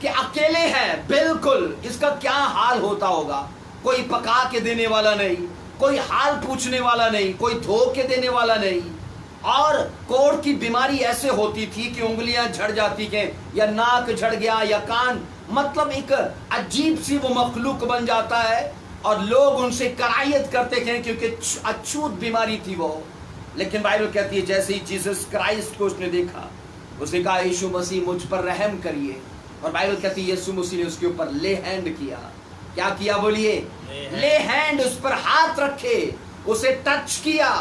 कि अकेले हैं बिल्कुल, इसका क्या हाल होता होगा। कोई पका के देने वाला नहीं, कोई हाल पूछने वाला नहीं, कोई धो के देने वाला नहीं। और कोढ़ की बीमारी ऐसे होती थी कि उंगलियां झड़ जाती हैं, या नाक झड़ गया, या कान, मतलब एक अजीब सी वो मखलूक बन जाता है और लोग उनसे कराहियत करते हैं क्योंकि अछूत बीमारी थी वो। लेकिन बाइबल कहती है, जैसे ही जीसस क्राइस्ट को उसने देखा, उसने कहा, यीशु मसीह मुझ पर रहम करिए। और बाइबल कहती है यीशु मसीह ने उसके ऊपर ले हैंड किया। क्या किया बोलिए? ले हैंड, उस पर हाथ रखे, उसे टच किया।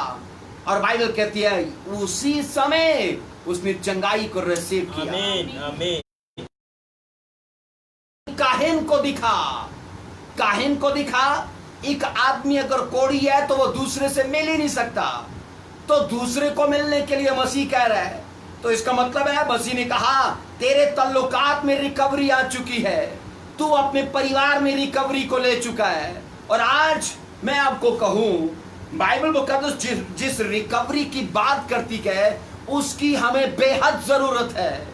और बाइबल कहती है उसी समय उसने चंगाई को रिसीव किया। आमीन, आमीन। काहिन को दिखा, काहिन को दिखा। एक आदमी अगर कोढ़ी है तो वो दूसरे से मिल ही नहीं सकता, तो दूसरे को मिलने के लिए मसीह कह रहा है। तो इसका मतलब है, मसीह ने कहा तेरे तल्लुकात में रिकवरी आ चुकी है, तू अपने परिवार में रिकवरी को ले चुका है। और आज मैं आपको कहूं, बाइबल मुकद्दस जिस रिकवरी की बात करती है उसकी हमें बेहद जरूरत है।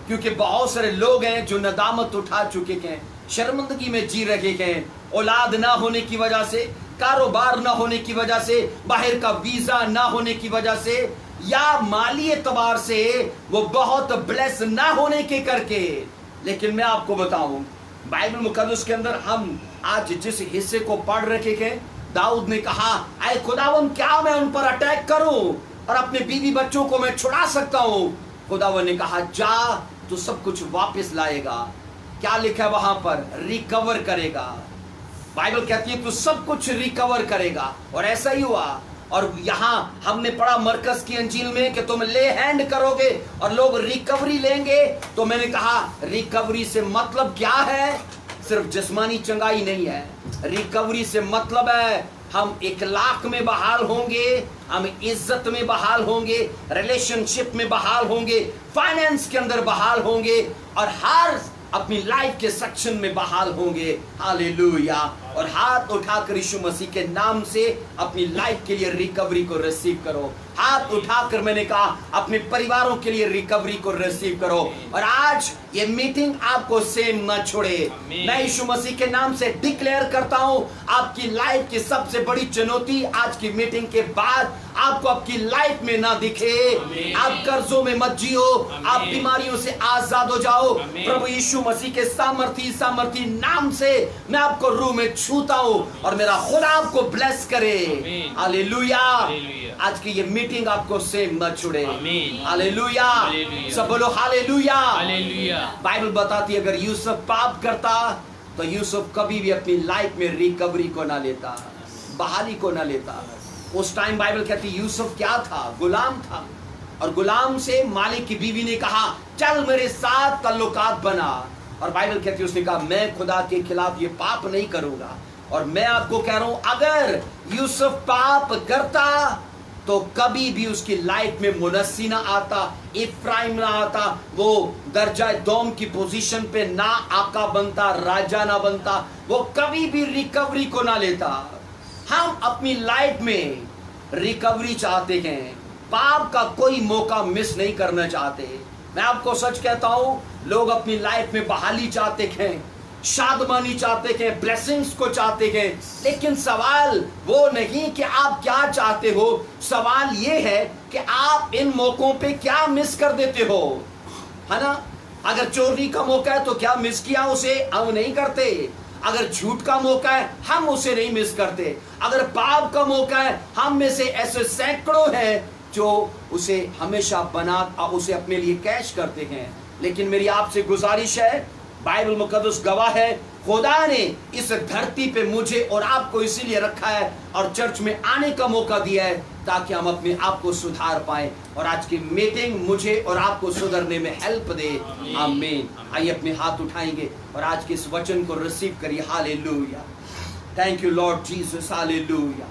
क्योंकि बहुत सारे लोग हैं जो नदामत उठा चुके हैं, शर्मिंदगी में जी रहे हैं, औलाद ना होने की वजह से, कारोबार ना होने की वजह से, बाहर का वीजा ना होने की वजह से, या माली एतबार से वो बहुत ब्लेस ना होने के करके। लेकिन मैं आपको बताऊं, बाइबल मुकद्दस के अंदर हम आज जिस हिस्से को पढ़ रखे हैं, दाऊद ने कहा, ऐ खुदावन क्या मैं उन पर अटैक करूं और अपने बीवी बच्चों को मैं छुड़ा सकता हूं? खुदावन ने कहा, जा, तू सब कुछ वापस लाएगा। क्या लिखा है वहां पर? रिकवर करेगा। बाइबल कहती है तू सब कुछ रिकवर करेगा। और ऐसा ही हुआ। اور یہاں ہم نے پڑھا مرکز کی انجیل میں کہ تم لے ہینڈ کرو گے اور لوگ ریکوری لیں گے. تو میں نے کہا ریکوری سے مطلب کیا ہے؟ صرف جسمانی چنگائی نہیں ہے. ریکوری سے مطلب ہے ہم اخلاق میں بحال ہوں گے, ہم عزت میں بحال ہوں گے, ریلیشن شپ میں بحال ہوں گے, فائنینس کے اندر بحال ہوں گے, اور ہر اپنی لائف کے سیکشن میں بحال ہوں گے. ہاللیلویا. اور ہاتھ اٹھا کر ییشو مسیح کے نام سے اپنی لائف کے لیے ریکوری کو ریسیو کرو. ہاتھ اٹھا کر میں نے کہا اپنے پریواروں کے لیے ریکوری کو ریسیو کرو. اور آج یہ میٹنگ آپ کو سیم نہ چھوڑے. میں ییشو مسیح کے نام سے ڈکلیئر کرتا ہوں آپ کی لائف کی سب سے بڑی چنوتی آج کی میٹنگ کے بعد آپ کو آپ کی لائف میں نہ دکھے. آپ قرضوں میں مت جیو, آپ بیماریوں سے آزاد ہو جاؤ. پربھو ییشو مسیح کے سامرتھی نام سے میں آپ کو روح میں چھوتا ہوں اور میرا خدا آپ کو بلیس کرے. ہاللیلویا. آج کی یہ میٹنگ آپ کو سیم نہ چھوڑے. ہاللیلویا. سب بولو ہاللیلویا. بائبل بتاتی ہے اگر یوسف پاپ کرتا تو یوسف کبھی بھی اپنی لائف میں ریکوری کو نہ لیتا, بحالی کو نہ لیتا. اس ٹائم بائبل کہتی یوسف کیا تھا؟ غلام تھا. اور غلام سے مالک کی بیوی نے کہا چل میرے ساتھ تعلقات بنا. اور بائبل کہتی اس نے کہا میں خدا کے خلاف یہ پاپ نہیں کروں گا. اور میں آپ کو کہہ رہا ہوں اگر یوسف پاپ کرتا تو کبھی بھی اس کی لائف میں منسی نہ آتا, افرایم نہ آتا, وہ درجہ دوم کی پوزیشن پہ نہ آقا بنتا, راجہ نہ بنتا, وہ کبھی بھی ریکوری کو نہ لیتا. ہم اپنی لائف میں ریکوری چاہتے ہیں, پاپ کا کوئی موقع مس نہیں کرنا چاہتے. میں آپ کو سچ کہتا ہوں لوگ اپنی لائف میں بحالی چاہتے ہیں, شادمانی چاہتے ہیں, بلیسنگز کو چاہتے ہیں, لیکن سوال وہ نہیں کہ آپ کیا چاہتے ہو, سوال یہ ہے کہ آپ ان موقعوں پہ کیا مس کر دیتے ہو, ہے نا. اگر چوری کا موقع ہے تو کیا مس کیا اسے؟ ہم نہیں کرتے. اگر جھوٹ کا موقع ہے ہم اسے نہیں مس کرتے. اگر پاپ کا موقع ہے ہم میں سے ایسے سینکڑوں ہیں جو اسے ہمیشہ اسے اپنے لیے کیش کرتے ہیں. لیکن میری آپ سے گزارش ہے, بائبل مقدس گواہ ہے, خدا نے اس دھرتی پہ مجھے اور آپ کو اسی لیے رکھا ہے اور چرچ میں آنے کا موقع دیا ہے تاکہ ہم اپنے آپ کو سدھار پائیں. اور آج کی میٹنگ مجھے اور آپ کو سدھرنے میں ہیلپ دے. آمین. آئیے اپنے ہاتھ اٹھائیں گے اور آج کے اس وچن کو ریسیو کریے. Hallelujah. Thank you Lord Jesus. Hallelujah.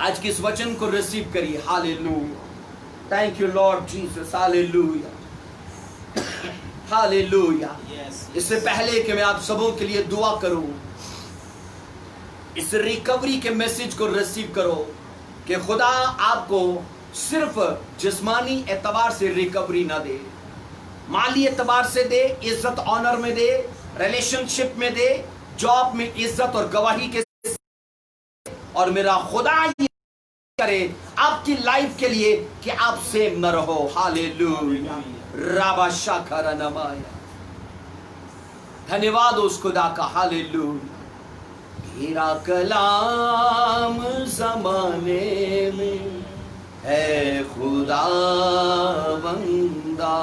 آج کے اس وچن کو ریسیو کریے. Hallelujah. Thank you Lord Jesus. Hallelujah. Hallelujah. اس سے پہلے کہ میں آپ سبوں کے لیے دعا کروں, اس ریکوری کے میسج کو ریسیو کرو کہ خدا آپ کو صرف جسمانی اعتبار سے ریکوری نہ دے, مالی اعتبار سے دے, عزت آنر میں دے, ریلیشن شپ میں دے, جاب میں عزت اور گواہی کے. اور میرا خدا یہ کرے آپ کی لائف کے لیے کہ آپ سیم نہ رہو. ہاللیلویا. رابا شاکارا نمایا. دھنیواد اس خدا کا. ہاللیلویا. تیرا کلام زمانے میں ہے خدا بندہ,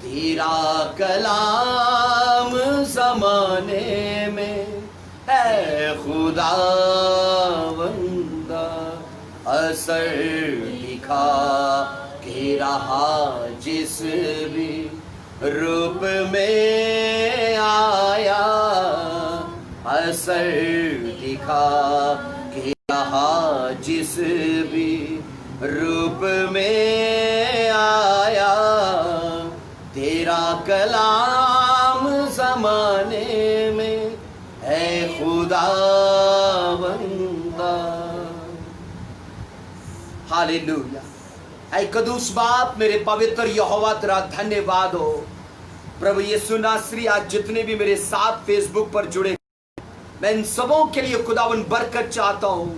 تیرا کلام زمانے میں ہے خدا بندہ. اثر دکھا کے رہا جس بھی روپ میں آیا, اثر دکھا کے رہا جس بھی روپ میں آیا. تیرا کلام زمانے میں ہے خدا بندہ. ہاللیلویا. اے قدوس باپ, میرے پوتر یہوہ تیرا دھنیہ واد ہو. پربھو یسوع ناصری آج جتنے بھی میرے ساتھ فیس بک پر جڑے میں ان سبوں کے لیے خداوند برکت چاہتا ہوں.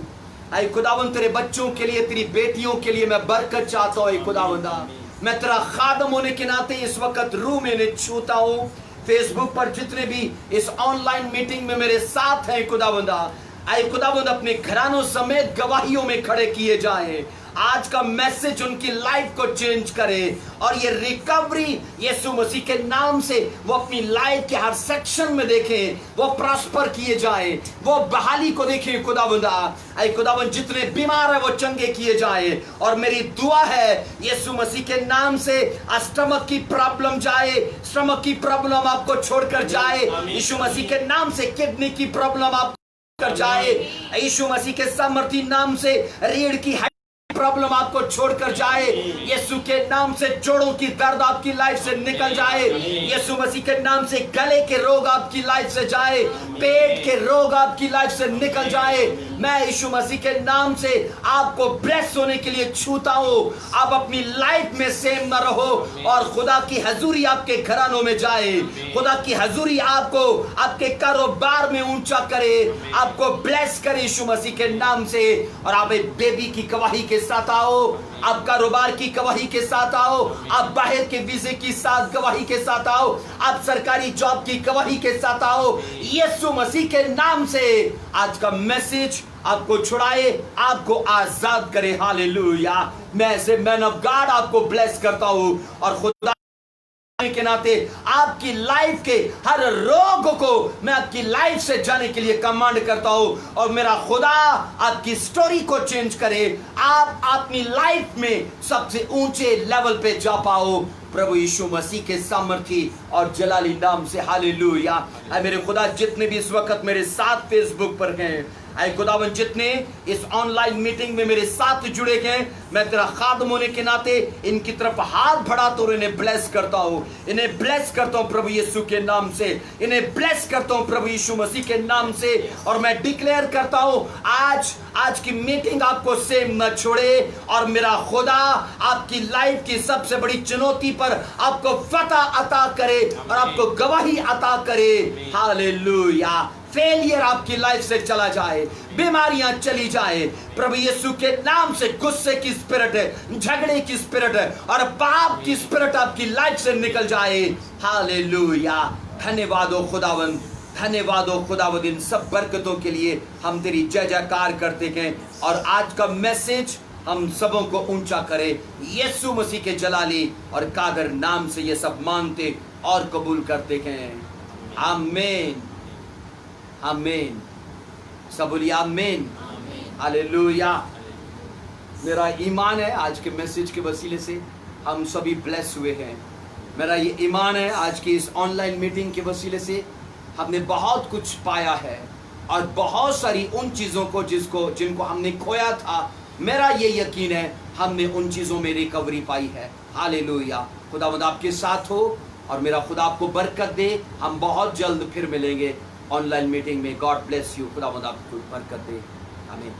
اے خداوند تیرے بچوں کے لیے, تیری بیٹیوں کے لیے میں برکت چاہتا ہوں. اے خداوندا, میں تیرا خادم ہونے کے ناطے اس وقت روح میں چھوتا ہوں. فیس بک پر جتنے بھی اس آن لائن میٹنگ میں میرے ساتھ ہیں خداوندا, اے خداوند اپنے گھرانوں سمیت گواہیوں میں کھڑے کیے جائیں. आज का मैसेज उनकी लाइफ को चेंज करे और ये रिकवरी यीशु मसीह के नाम से वो अपनी लाइफ के हर सेक्शन में देखें, वो प्रॉस्पर किए जाए, वो बहाली को देखें खुदावंदा। ऐ खुदावंद जितने बीमार है वो चंगे किए जाए। और मेरी दुआ है यीशु मसीह के नाम से स्टमक की प्रॉब्लम जाए, स्टमक की प्रॉब्लम आपको छोड़कर जाए। यीशु मसीह के नाम से किडनी की प्रॉब्लम आपको कर जाए। यीशु मसीह के सामर्थी नाम से रीढ़ की प्रॉब्लम आपको छोड़कर जाए। यीशु के नाम से जोड़ों की दर्द आपकी लाइफ से निकल जाए। यीशु मसीह के नाम से गले के रोग आपकी लाइफ से जाए, पेट के रोग आपकी लाइफ से निकल जाए। मैं यीशु मसीह के नाम से आपको ब्लेस होने के लिए छूता हूँ। आप अपनी लाइफ में सेम न रहो और खुदा की हजूरी आपके घरानों में जाए। खुदा की हजूरी आपको आपके कारोबार में ऊंचा करे, आपको ब्लेस करे यीशु मसीह के नाम से। और आप एक बेबी की गवाही के साथ आओ, आप कारोबार की गवाही के साथ आओ, आप बाहर के वीजे की साथ गवाही के साथ आओ, आप सरकारी जॉब की गवाही के साथ आओ। यीशु मसीह के नाम से आज का मैसेज आपको छुड़ाए, आपको आजाद करे। हालेलुया। मैं ऐसे मैन ऑफ गॉड आपको ब्लेस करता हूं और खुदा के नाते आपकी लाइफ के हर रोग को मैं आपकी लाइफ से जाने के लिए कमांड करता हूं और मेरा खुदा आपकी स्टोरी को चेंज करे। आप अपनी लाइफ में सबसे ऊंचे लेवल पे जा पाओ प्रभु यीशु मसीह के सामर्थी और जलाली नाम से। हालेलुया। मेरे खुदा जितने भी इस वक्त मेरे साथ फेसबुक पर हैं, ऐ खुदावन जितने इस ऑनलाइन मीटिंग में मेरे साथ जुड़े हैं, मैं तेरा खादम होने के नाते इनकी तरफ हाथ बढ़ाता हूं, इन्हें ब्लेस करता हूं, इन्हें ब्लेस करता हूं प्रभु यीशु के नाम से, इन्हें ब्लेस करता हूं प्रभु यीशु मसीह के नाम से। और मैं डिक्लेयर करता हूं आज की मीटिंग आपको सेम न छोड़े और मेरा खुदा आपकी लाइफ की सबसे बड़ी चुनौती पर आपको फतह अता करे और आपको गवाही अता करे। हालेलुया। फेलियर आपकी लाइफ से चला जाए, बीमारियां चली जाए प्रभु यीशु के नाम से। गुस्से की स्पिरिट है, झगड़े की स्पिरिट है और पाप की स्पिरिट आपकी लाइफ से निकल जाए। हालेलुया। धन्यवाद हो खुदावंद, धन्यवाद हो खुदावंद। इन सब बरकतों के लिए हम तेरी जय जयकार करते हैं और आज का मैसेज हम सबों को ऊंचा करे यीशु मसीह के जलाली और कादर नाम से ये सब मानते और कबूल करते हैं। आमीन, आमीन। सब बोलिए आमीन। हालेलुया। मेरा ईमान है आज के मैसेज के वसीले से हम सभी ब्लेस हुए हैं। मेरा ये ईमान है आज की इस ऑनलाइन मीटिंग के वसीले से हमने बहुत कुछ पाया है और बहुत सारी उन चीज़ों को जिनको हमने खोया था, मेरा ये यकीन है हमने उन चीज़ों में रिकवरी पाई है। हालेलुया। खुदावंद आपके साथ हो और मेरा खुदा आपको बरकत दे। हम बहुत जल्द फिर मिलेंगे ऑनलाइन मीटिंग में। God bless you. खुदावंद आपको बरकत दे। आमीन।